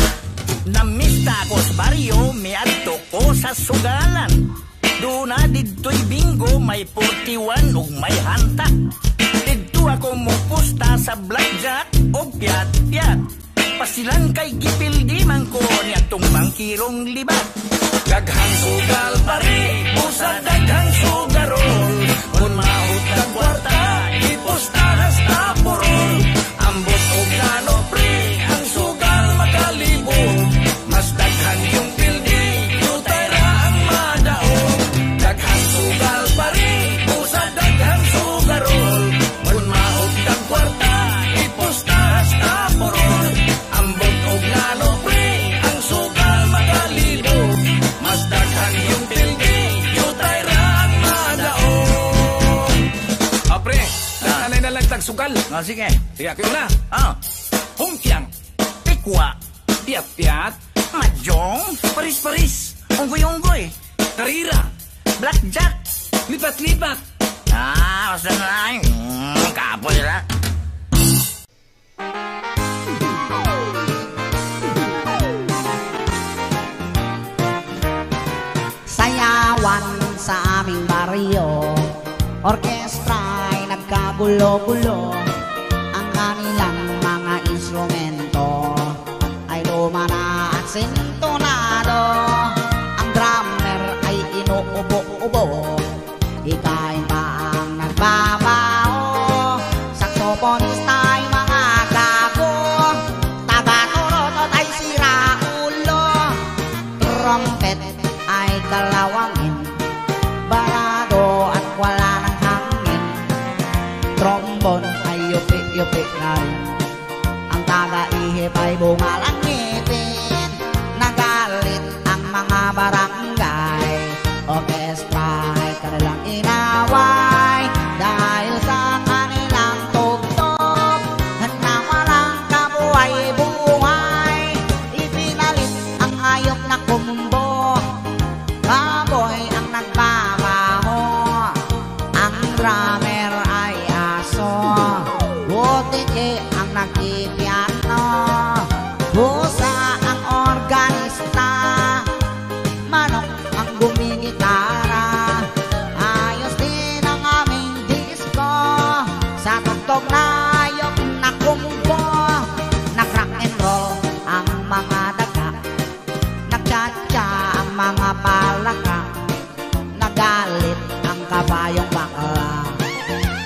Speaker 8: Namista ako sa baryo, may adto ko sa sugalan. Doon na dito'y bingo, may 41 ug may hanta. Dito ako mupusta sa blackjack o piat-piat. Pasilan kay gipildi man ko niya tong bangkirong libat.
Speaker 4: Daghang sugal pare, usa daghang sugarol. Kung mahut kang kwarta, ipusta hasta porol. Ambot o gano pre, ang sugal makalibog. Mas daghan yung pildi, yutay ra ang madaog. Daghang sugal pare, usa daghang sugarol. Kung mahut kang kwarta, ipusta hasta porol. Ambot o gano pre, ang sugal makalibog. Mas daghan yung pildi, yutay ra ang madaog. Apre, anay na lang tagsugal.
Speaker 8: Sige.
Speaker 4: Tiga kayo na. Humpiang,
Speaker 8: Pikwa.
Speaker 4: piat-piat,
Speaker 8: Mahjong. Paris. Unggoy-unggoy.
Speaker 4: karira,
Speaker 8: Blackjack.
Speaker 4: lipat-lipat.
Speaker 8: Basta na lang. Kapoy na.
Speaker 2: Sayawan sa aming baryo, orkestra'y nagkagulo-gulo. Ang kanilang mga instrumento ay luma na at sintonado. Ang drummer ay inuubo-ubo, hikain pa ang nagbabao. Saxophonista ay mga gago, taga-turotot ay siraulo. Trumpet ay kalawangin, barado at wala ng hangin. Trombon ay yupi-yupi na rin, ang taga-ihip ay bungalang ngipin. Nagalit ang mga barangay, orkestra ay kanilang inaway. Dahil sa kanilang tugtog na walang kabuhay-buhay, ipinalit ang hayop na kumbo. Baboy ang nagbabaho, ang drummer ay aso. Butike ang nagpipiano, busa ang organista. Manok ang gumigitara, ayos din ang aming disco. Sa tugtog na hayop na kumbo, nag-rock and roll ang mga daga, nagtsatsa ang mga palaka. Nagalit ang kabayong bakla,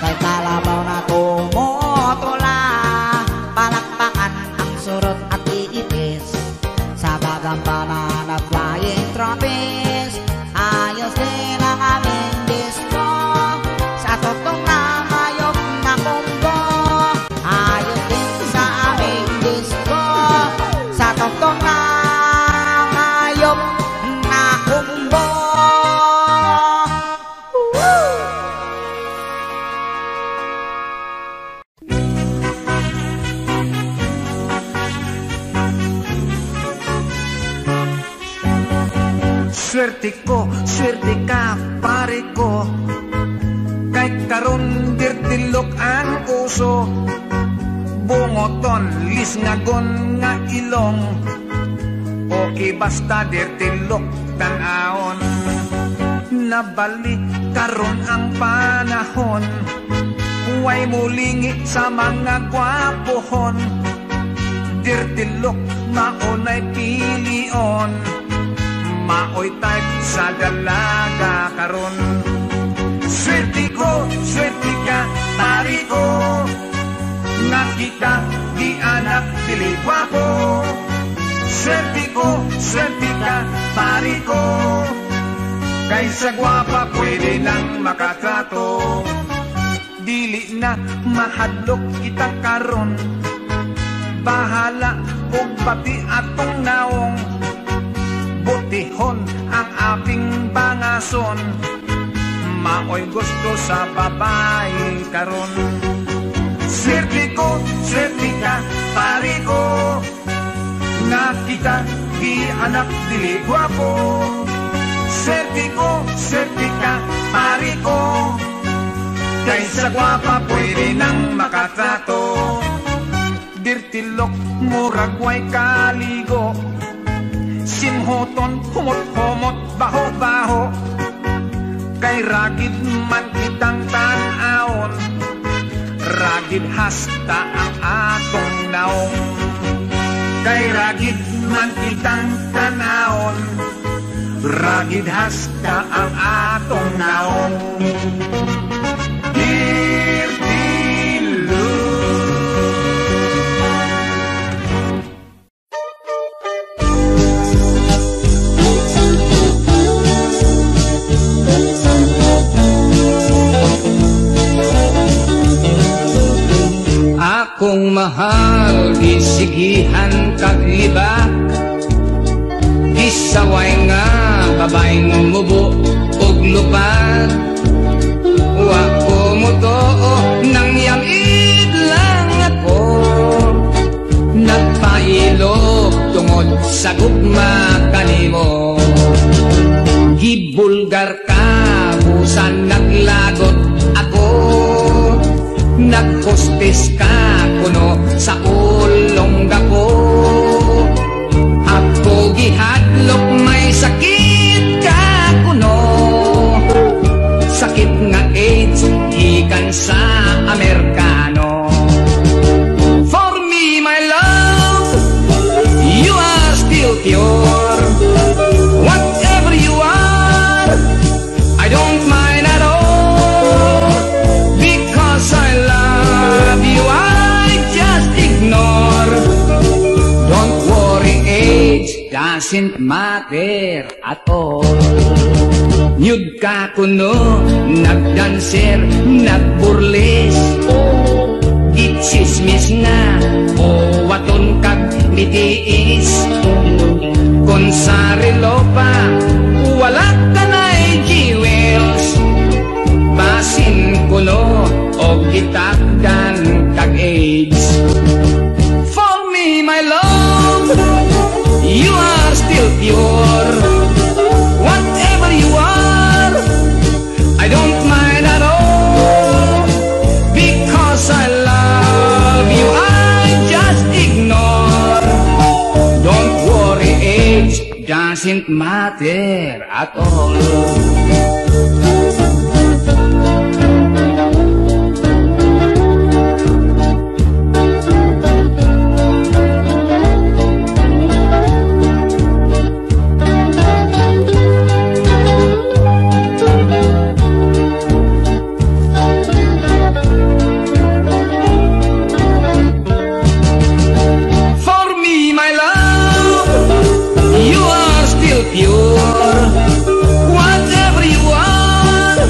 Speaker 2: kay kalabaw na tumutula. Palakpakan ang surot at iipis, sa gagampanan na flying trapeze. Ayos din ang aming disco, sa tugtog na hayop na kumbo. Ayos din sa aming disco, sa tugtog na hayop na kumbo.
Speaker 6: Swerte ka, pare ko. Kay karon dirtilok ang uso, bungoton, lisngagon nga ilong. Okay basta dirtilok tan-aon. Nabalik karon ang panahon, huway mulingi sa mga gwapohon. Dirtilok maunay pilion, maoy type sa dalaga karon. Swerte ka, pare ko. Nakita di anak dili gwapo. Swerte ka, pare ko. Kaysa gwapa pwede lang makatrato. Dili na mahadlok kita karon,
Speaker 4: bahala ug bati atong naong butihon ang aping bangason maoy gusto sa babae karon swerte ko swerte ka pare ko nga kita di anak dili gwapo swerte ka pare ko kaysa gwapa pwede nang makatrato dirtilok murag way kaligo simhoton humot-humot baho-baho kay ragid man kitang tan-aon ragid hasta ang atong naong kay ragid man kitang tan-aon ragid hasta ang atong naong Akong mahal, isigihan kagliba isaway nga babaeng mubo og lupad wa ko mo to nang yamid lang ako nagpailog tungod sa gugma kanimo gibulgar ka busan naglagot ako nagkostes ka kuno sa ulong ko ako gihadlok may sakit ka kuno sakit nga AIDS gikan sa Amerikano for me my love you are still pure whatever you are I don't mind at all because I love you I just ignore don't worry age doesn't matter at all nyud ka kuno nagdanser nagburles gitsismis nga o waton kag mitiis kon sa relo pa wala ka na'y jewels basin kuno o gitakdan kag AIDS for me my love you are still pure whatever you are I don't mind at all because I love you I just ignore don't worry age doesn't matter at all pure whatever you are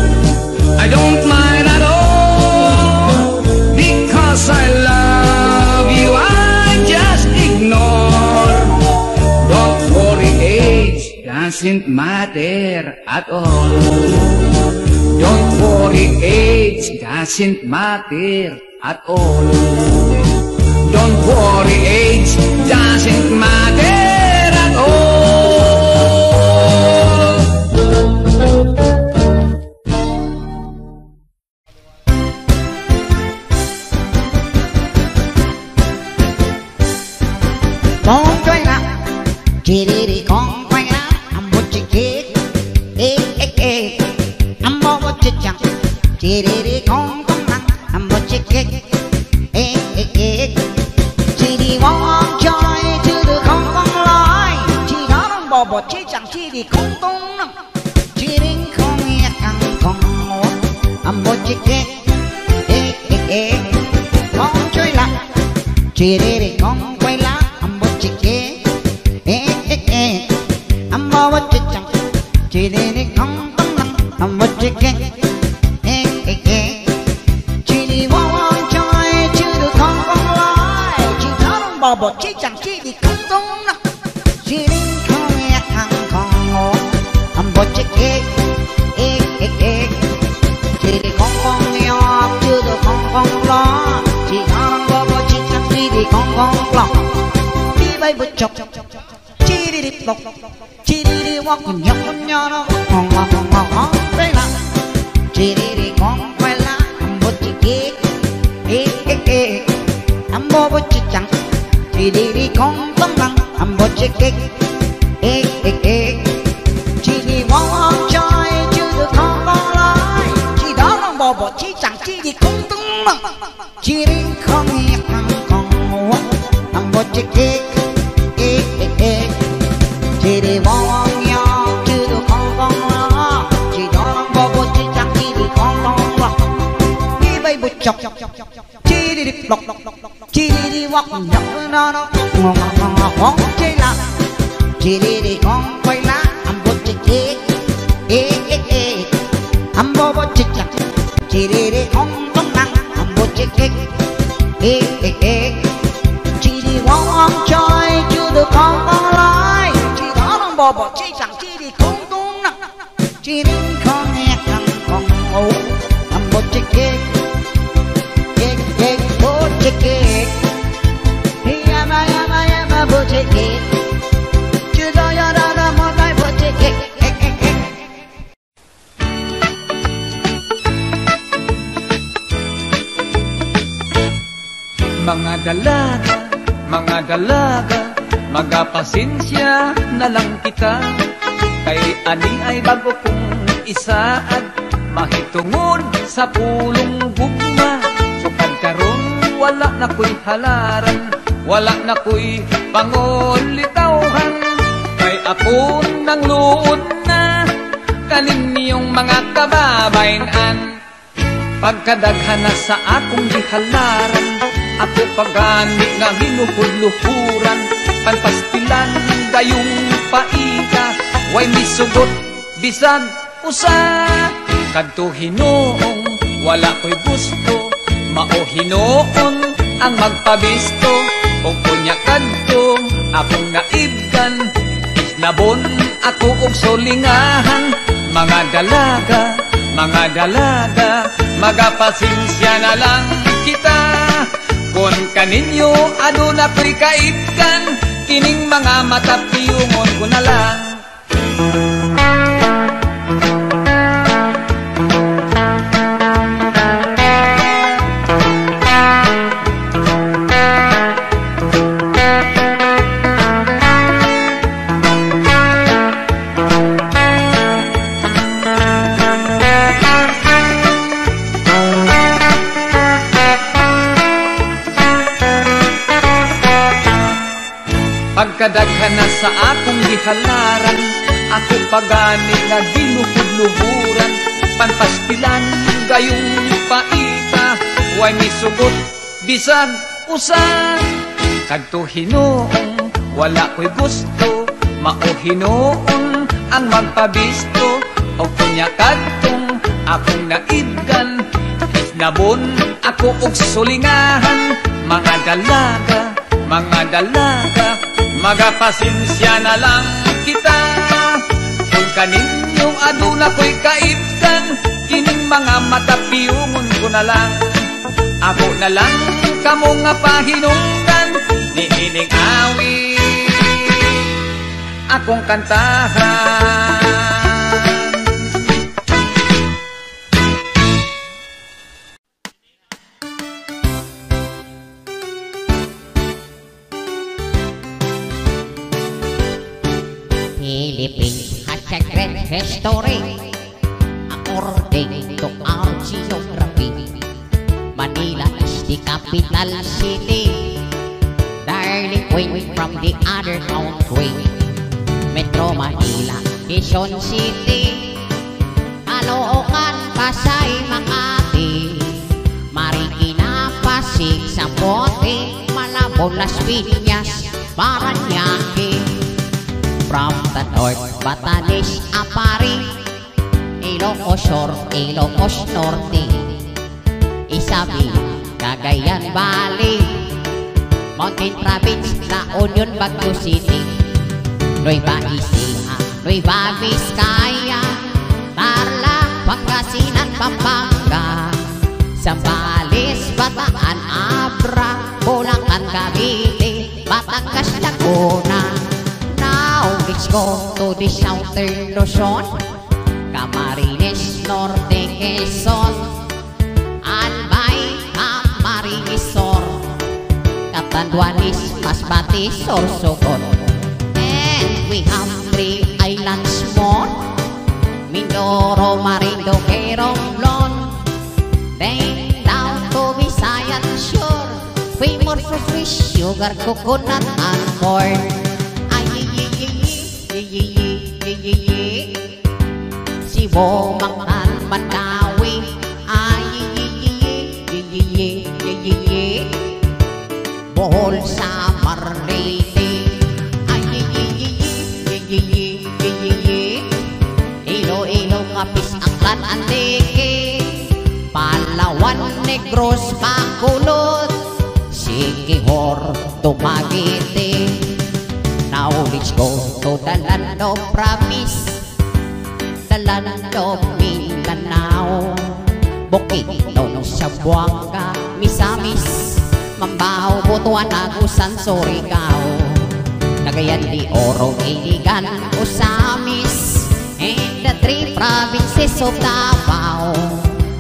Speaker 4: I don't mind at all because I love you I just ignore don't worry age doesn't matter at all don't worry age doesn't matter at all don't worry age doesn't matter at all
Speaker 2: con quay lại chỉ đi con quay lại một chiếc kia em mong một chiếc chẳng chỉ đi con lăng một chiếc kia chỉ đi mong chơi chứ được không nói chỉ đó nó bỏ một chiếc chẳng chỉ đi không tung chỉ đi không nghe căng không một chiếc kia con chơi lại chỉ đi con quay lại chỉ đi không tấm lòng một chiếc chỉ đi mong chơi chứ được không nói chỉ đó bobo chichang chidi kong tung na chiring kong yak ang kong o ang boche kek chidi kong kong yak chudo kong kong lo chigang bobo chichang chidi kong kong lo di bay bu chok chidi dip lok chidi di wak nyok nyoro kong bay la chidi di kong bay la ang boche kek ang bobo chichang chidi kong tong lang ang boche kek chidi wong choy chudu kong kong lai chidong bobo chichang chidi kong tong lang chidi kong yak ang kong ang boche kek chidi wong yak chudu kong kong lai chidong bobo chichang chidi kong kong lai di bay bu chok chidi dip lok chidi wak nhok no ngong chơi la chidi kong quay la am bo chik am bo bo chik chidi kong tong nang am bo chik chidi wong chơi chưa được kong lai chỉ đó am bo bo chik chidi kong tong nang chidi kong nhạc kong ngủ am bo chik bo chik
Speaker 4: Mga dalaga, magapasensya na lang kita. Kay ani ay bago kong isaad, mahitungod sa pulong gugma. Sukad karon wala na ko'y halaran, wala na ko'y pangulitawhan. Kay ako nang luod na kanin niyong mga kababayan. Pagkadaghan na sa akong gihalaran, ako pagani nga hinuhud-luhuran. Panpastilan dayong paika, way misugot bisan usa. Kadto hinoong wala ko'y gusto, mao hinoon ang magpabisto. O kunya kadto akong naibdan, isnabon ako og solingahan. Mga dalaga, magapasensya na lang kita. Kung kaninyo aduna ko'y kaibkan, kining mga matapiyungon ko na lang. Pagkadaghan na sa akong gihalaran, ako pagani nga ginuhud-luhuran. Panpastilan gayong paita, way misugot bisan usa. Kadto hinoong wala ko'y gusto, mao hinoon ang magpabisto. O kunya kadtong akong naibgan, isnabon ako og sulingahan. Mga dalaga, magapasensya na lang kita. Kung kaninyong aduna ko'y kaibkan, kining mga matapiyungon ko na lang. Ako na lang kamo nga pahinungdan, niining awit akong kantahan.
Speaker 9: Philippines has a great history according to our geography. Manila is the capital city, darling queen from the other country. Metro Manila, Quezon City, Caloocan, Pasay, Makati, Marikina, Pasig, Zapote, Malabon, Las Piñas, Parañaque. From the north, Batanes, Apari, Ilocos Sur, Ilocos Norte, Isabela, Cagayan Valley, Mountain Province, La Union, Baguio City, Nueva Ecija, Nueva Vizcaya, Tarlac, Pangasinan, Pampanga, Zambales, Bataan, Abra, Bulacan, Cavite, Batangas, Laguna. Now let's go to the southern Luzon, Camarines Norte, Quezon, Albay, Camarines Sur, Catanduanes, Masbate, Sorsogon. And we have 3 islands more, Mindoro, Marinduque, Romblon. Then down to Visayan Shore, famous for fish, sugar, coconut, and corn. Sibo, Mangkan, Mandawi, Bohol, Samar, Leyte, Iloilo, Capiz, Aklan, Antique, Palawan, Negros, Bacolod, Siquijor, Dumaguete. Now let's go to the land of promise, the land of Mindanao, Bukidnon, Zamboanga, Misamis, Mambaho, Butuan, Agusan, Surigao, Cagayan de Oro, Iligan, Osamis, and the 3 provinces of Davao,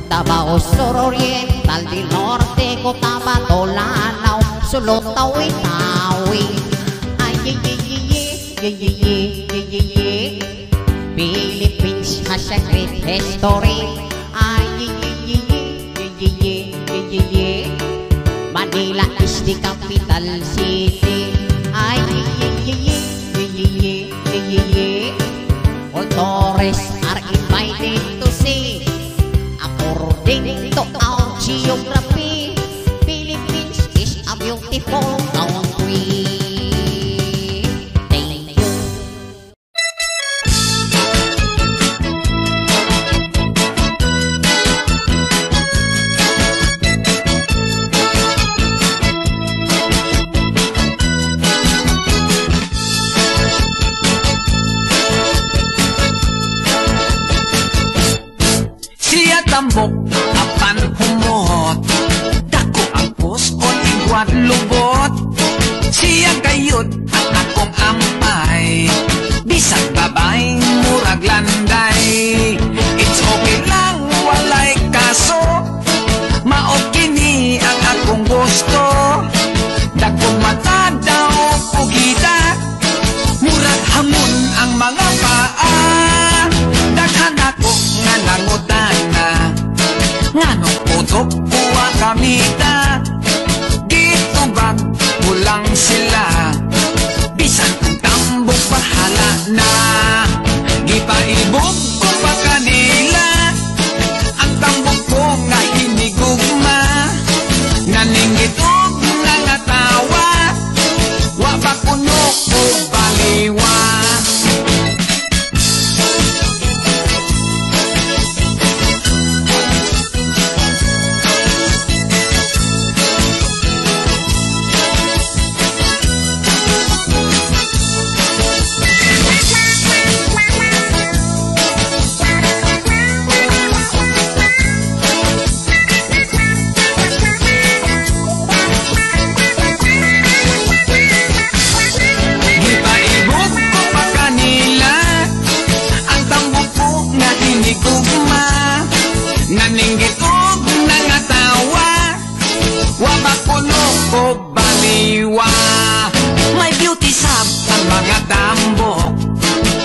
Speaker 9: Davao Sur Oriental, del Norte, Cotabato, Lanao, Sulot, Tawi-Tawi. Philippines has a great history. Manila is the capital city. All tourists are invited to see. According to our geography, Philippines is a beautiful country.
Speaker 4: Tambok, apan humot, dako ang puskon, igwat lubot. Siya kayot ang akong ampay, bisag babay, murag landay. It's okay lang, walay kaso, maot kini ang akong gusto. Dakong mata daw pugita, murag hamon ang mga paa. Daghan ako nga nangutana, ngano putok kuha kamita, gitubag mo lang sila, bisan kung tambok bahala na. Gipaibog ko pa kanila, ang tambok ko nga hinigugma, naninggitog nangatawa, wa ba kuno o baliwa. Naninggitog nangatawa, wa makuno o baliwa. May beauty sab ang mga tambok,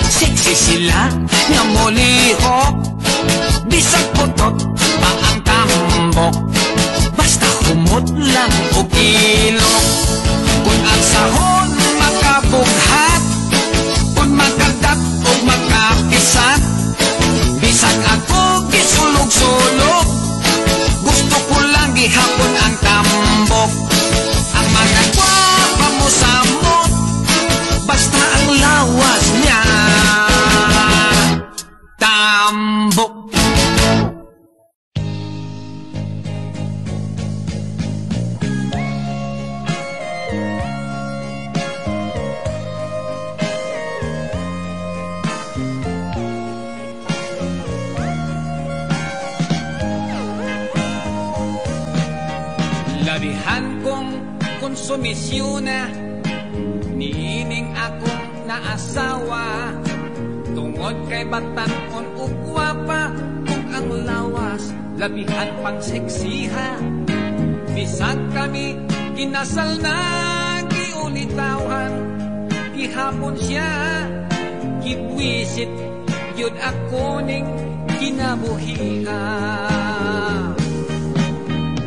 Speaker 4: sexy sila nga molihok, bisag putot pa ang tambok, basta humot lang o kilok. Kung ang sahon makabughat, kung magagat o makapisat, bisag ako gisulog-sulog, gusto ko lang gihapon ang tambok. Ang mga gwapa mo samot, basta ang lawas niya tambok. Labihan kong konsumisyon na niining akong naasawa. Tungod kay batan-on ugwapa kung ang lawas labihan pang seksiha. Bisag kami kinasal na giulitawan, gihapon siya gibwisit yun ako ning kinabuhiha.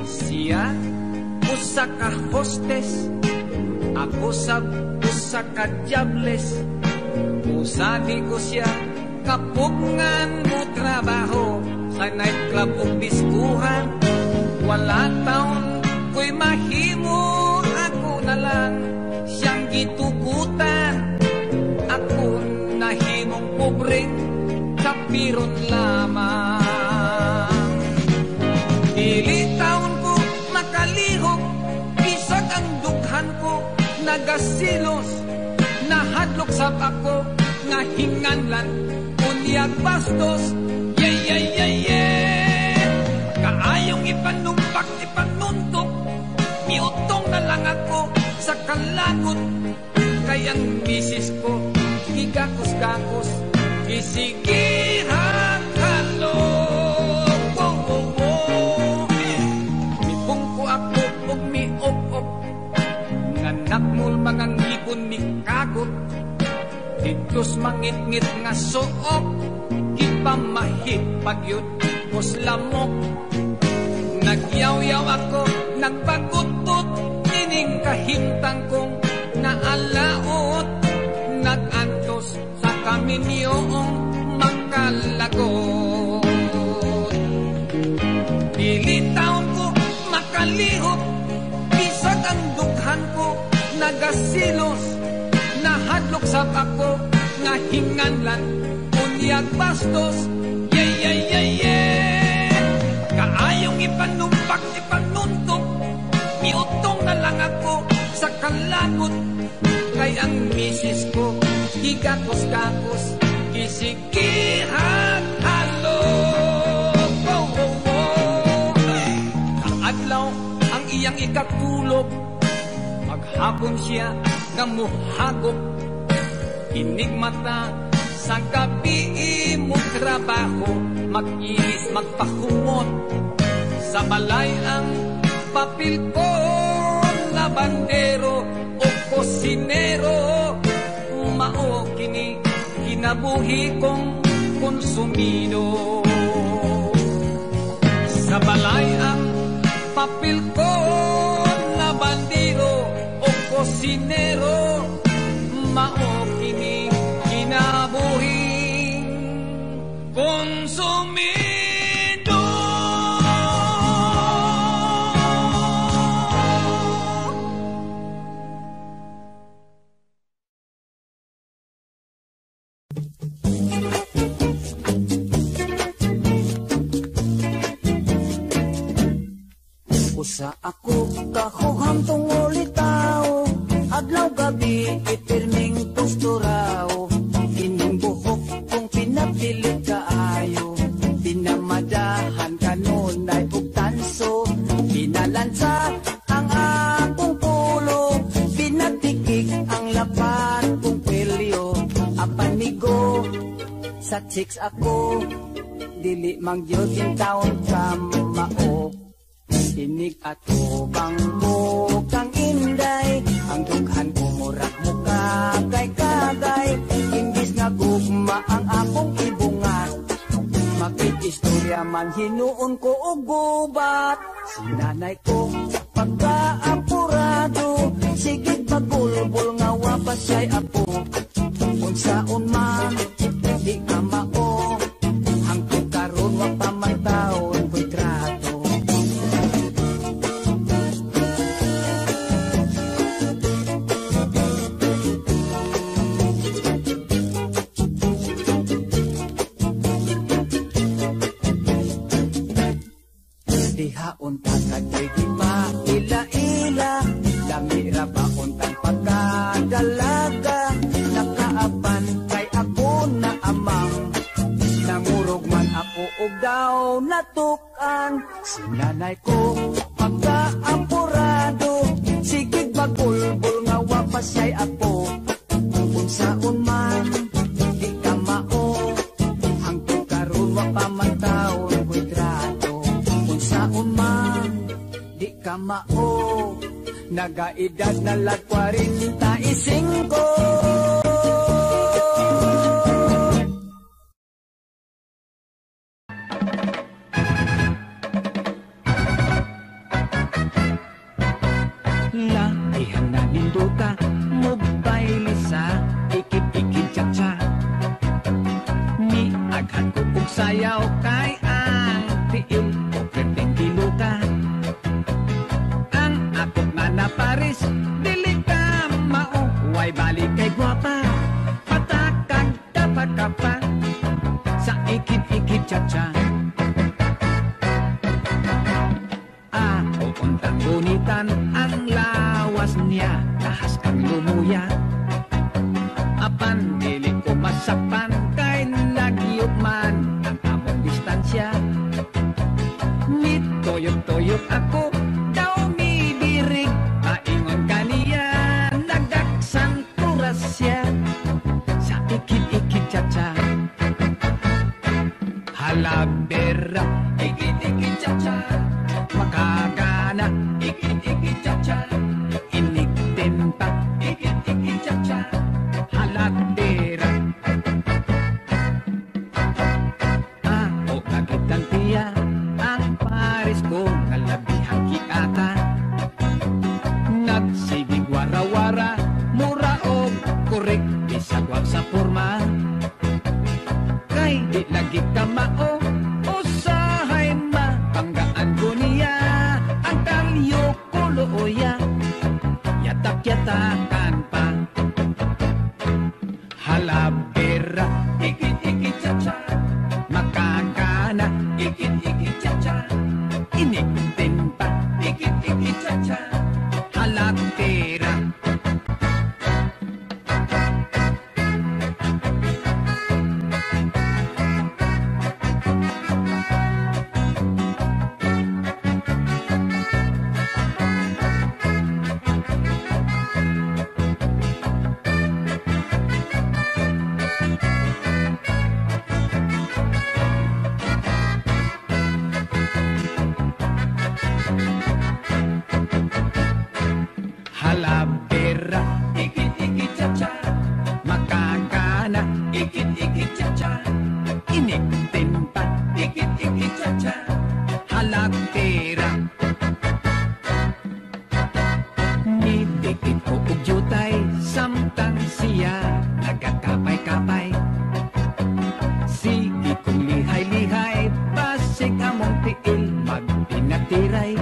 Speaker 4: Siya usa ka hostess, ako sab usa ka jobless. Usadi ko siya kapugngan mo trabaho sa nightclub o biskuhan. Wala taon ko'y mahimo, ako na lang siyang gitugutan. Ako nahimong pobreng kapiron lamang. Dili taon ko makalihok, bisag ang dughan ko nagasilos. Nahadlok sab ako nga hinganlan unyag bastos. Kaayong ipanumpak ipanuntok, miutong na lang ako sa kalagot. Kayang misis ko gigakos-gakos, gisigihan halok. Mipungko ako og miop-op, nganak mul mga ngipon mi kagot. Ditos mangit-ngit nga suok, ipamahit pagyud kos lamok. Nagyaw-yaw ako, nagpagutot, ining kahintang kong naalaot. Nagantos sa kaminyoong makalagot. Dili taon ko makalihok, bisag ang dughan ko nagasilos. Nahadlok sa ako nga hinganlan unyag bastos. Kaayong ipanumpak ipanuntok, miutong na lang ako sa kalagot. Kay ang misis ko gigakos-gakos, gisigihan halok. Ang adlaw ang iyang ikatulog, maghapon siya namuhagok. Inig mata sa gabi mo trabaho, mag-inis magpahumot. Sa balay ang papel ko, labandero o kosinero. Mao kini kinabuhi kong konsumido. Sa balay ang papel ko, labandero o kosinero. Mao kini kinabuhing konsumido.
Speaker 6: Usa ako kahuham tungol itaw, adlaw gabi itirming tusturaw. Ining buhok kong pinapilit kaayo, pinamadahan kanon ay ugtanso. Pinalansa ang akong pulo, pinatikik ang lapat kong pelyo. Apanigo sa chicks ako, dili mangyod yung taon kamao. Inig ato bang mo kang inday, ang dughan ko murag mo kagay-kagay. Imbis nga gugma ang akong ibungat, makikistorya man hinuon ko og gubat. Sinanay ko pagkaapurado, sigig pagulbol nga wapas siya'y apo. Unsaon man di ka mao, hangtod karon wa pa man taon ko'y trato. Dihaon tatagay di pa ila-ila, lamira ba untan pagkadalaga. Nakaapan kay ako na amang, nangurog man ako og daw natukan. Sinanay ko pagkaapura kamao, nagaedad na lag 45.
Speaker 4: Lakihan na ninduta, mobile sa ikip-ikip cha-cha. Ni aghan ko og sayaw kay ang tiil o preteng kiluka. Ang akop nga na Paris, dili ka mao, way balik kay guwapa. Patakag dapat ka pa sa ikip-ikip cha-cha. Untang gunitan ang lawas niya, tahas kang lumuya. Apan dili ko masapan kay nagyot man ang among distansya. Nitoyok-toyok ako daw mibirig, maingon kaniya nagaksang turas siya sa ikit-ikit cha-cha. Halabera, ikit-ikit cha-cha, makagana, ikit-ikit cha-cha, inig-tempa, ikit-ikit cha-cha, halatera. Ako kagitan tiya, ang Paris ko nalabihang kiata. Nagsigig wara-wara, mura o korek, bisag wag sa forma. Kay di lagi ka mao, usahay ma, panggaan ko niya ang kalyo kulooya, yatak-yatakan pa. Halabera, ikit-ikit cha-cha, makakana, ikit-ikit cha-cha, inig-tempa, ikit-ikit cha-cha, halatera. Halabera, ikit-ikit cha-cha, makakana, ikit-ikit cha-cha, inig-tempa, ikit-ikit cha-cha, halatera. Nidikit ko og jutay, samtang siya nagakapay-kapay. Sige kong lihay-lihay, basig among tiil, magpinatiray.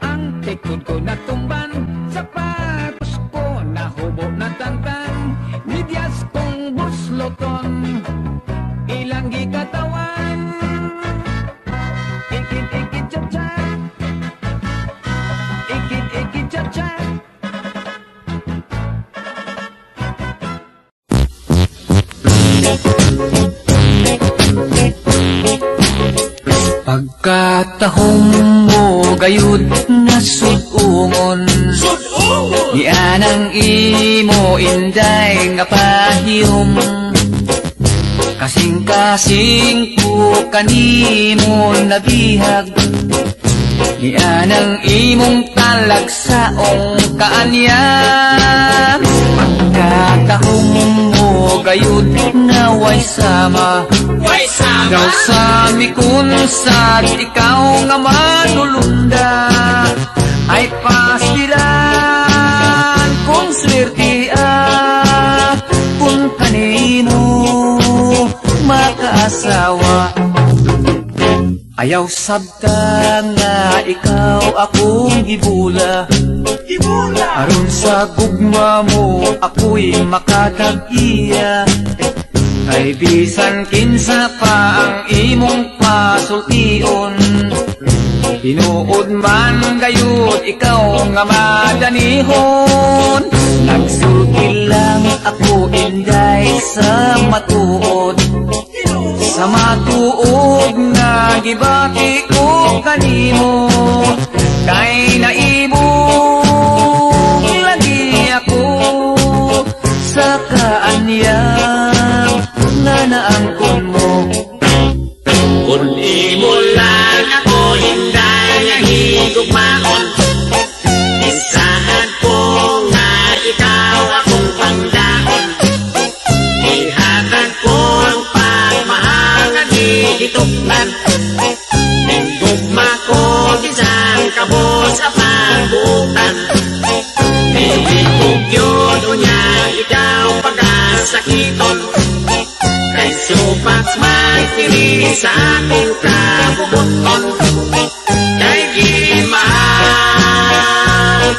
Speaker 4: Ang tikod ko natumban, sapatos ko nahubo na tangtang, midyas kong busloton, ilang gikatawan. Ikit-ikit cha-cha, ikit-ikit cha-cha. Pagkatahong mo gayud na sudungon, yan ang imo inday nga pahiyom. Kasing-kasing ko kanimo nabihag, yan ang imong talagsaong kaanyag. Pagkatahong mo gayud na way sama, daw sa mikun sad ikaw nga manulunda, ay pasiran kung swertiya kung kanino makaasawa. Ayaw sabta nga ikaw akong gibula, aron sa gugma mo ako'y makatag-iya. Ay bisan kinsa pa ang imong pasultion, tinuod man gayud ikaw nga madanihon. Nagsulti lang ako inday sa matuod, sa matuod nga gibati ko kanimo. Kay naibong lagi ako sa kaanyang nga naangkon mo. Kung imo lang ako hinday nga higugma,
Speaker 10: gugmaon. Isahan ko nga ikaw akong pangdaon. Ihatag ko ang pagmahal nga gihituklan. Ning gugma ko isang kabos sa pangbutan. Ihigugyon unya ikaw pagkasakiton. Kay supak magpili sa akong kabubuton. Kay gimahal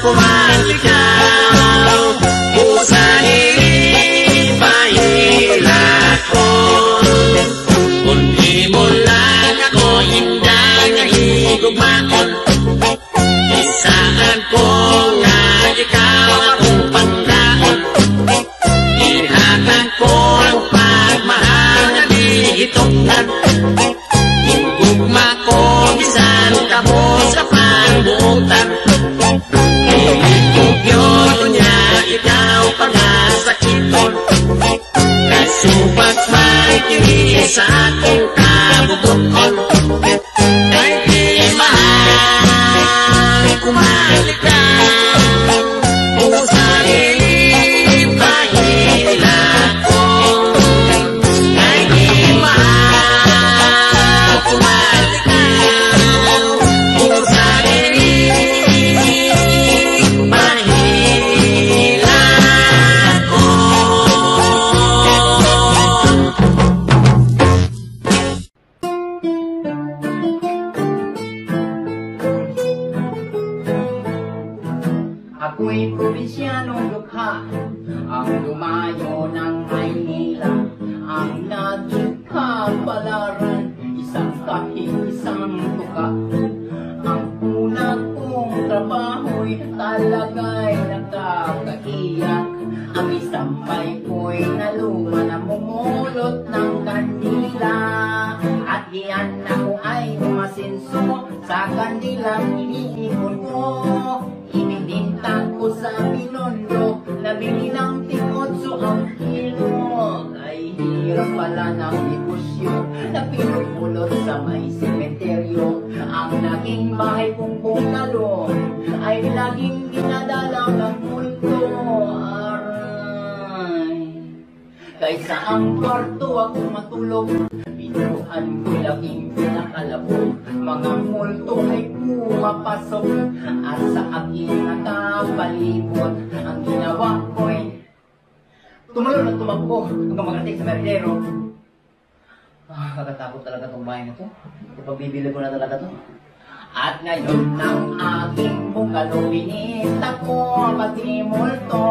Speaker 10: ko man ikaw, usahin mahilakon. Kung di mo lang ako indang nga higugmaon, isaan ko nga ikaw akong pangdaon. Ihatag ko ang pagmahal nga gihituklan. Gugma ko bisan kamo sa pangbutan. Ihigugyon niya ikaw pagkasakiton. Kasubag may kini sa akong kabubuton. Kay di mahal kumalikaw, usahin mahilakon. Kay di mahal kumalikaw, usahin mahilakon.
Speaker 3: Ako'y probinsyanong lukha, ang lumayo ng Maynila, ang naging kapalaran, isang kahit isang tuka. Ang una kong trabaho'y talaga'y nakakaiyak, ang isang may ko'y naluma na mumulot ng kandila. At diyan ako ay umasinso sa kandilang iniipon ko. Ibinintang ko sa Binondo, nabili ng timotso ang kilo. Ay hirap pala ng negosyo na pinupulot sa may sementeryo. Ang naging bahay kong bungalo ay laging dinadalaw ng multo. Aray, kaysa ang kwarto ako matulog, pintuan ko laging pinakalabog. Mga multo ay pumapasok at sa akin nakapalibot. Ang ginawa ko'y tumalon at tumakbo hanggang makarating sa merdero. Kakatakot talaga itong bahay na to. Ipagbibili ko na talaga to. At ngayon ng aking bungalo, binita ko pati multo.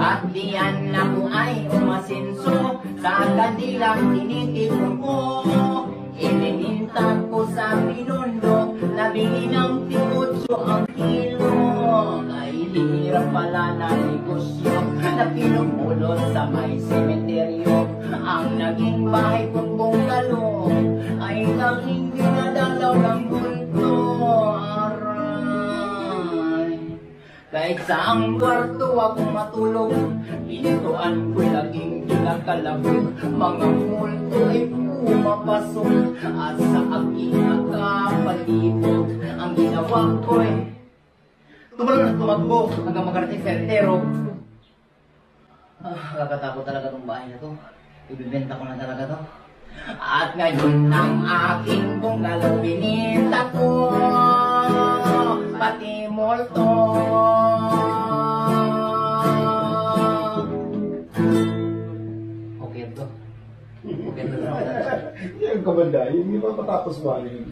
Speaker 3: At diyan ako ay umasinso sa kandilang tinitipon ko. Ininintag ko sa Binondo, nabili ng timotso ang kilo. Ay hirap pala na negosyo na pinupulot sa may sementeryo. Ang naging bahay kong bungalo ay tanging dinadalaw ng multo. Kahit sa ang kwarto ako matulog, pinituan ko'y laging kinakalabog. Mga multo ay pumapasok at sa aking nakapalibot. Ang ginawa ko'y tumalon at tumakbo hanggang makarating sa merdero. Kakatakot talaga itong bahay na to. Ibibenta ko na talaga to. At ngayon ang aking bungalo, binita ko pati multo. Okay to. Okay to.
Speaker 5: Yan, kabanday, hindi ba patapos ba yun?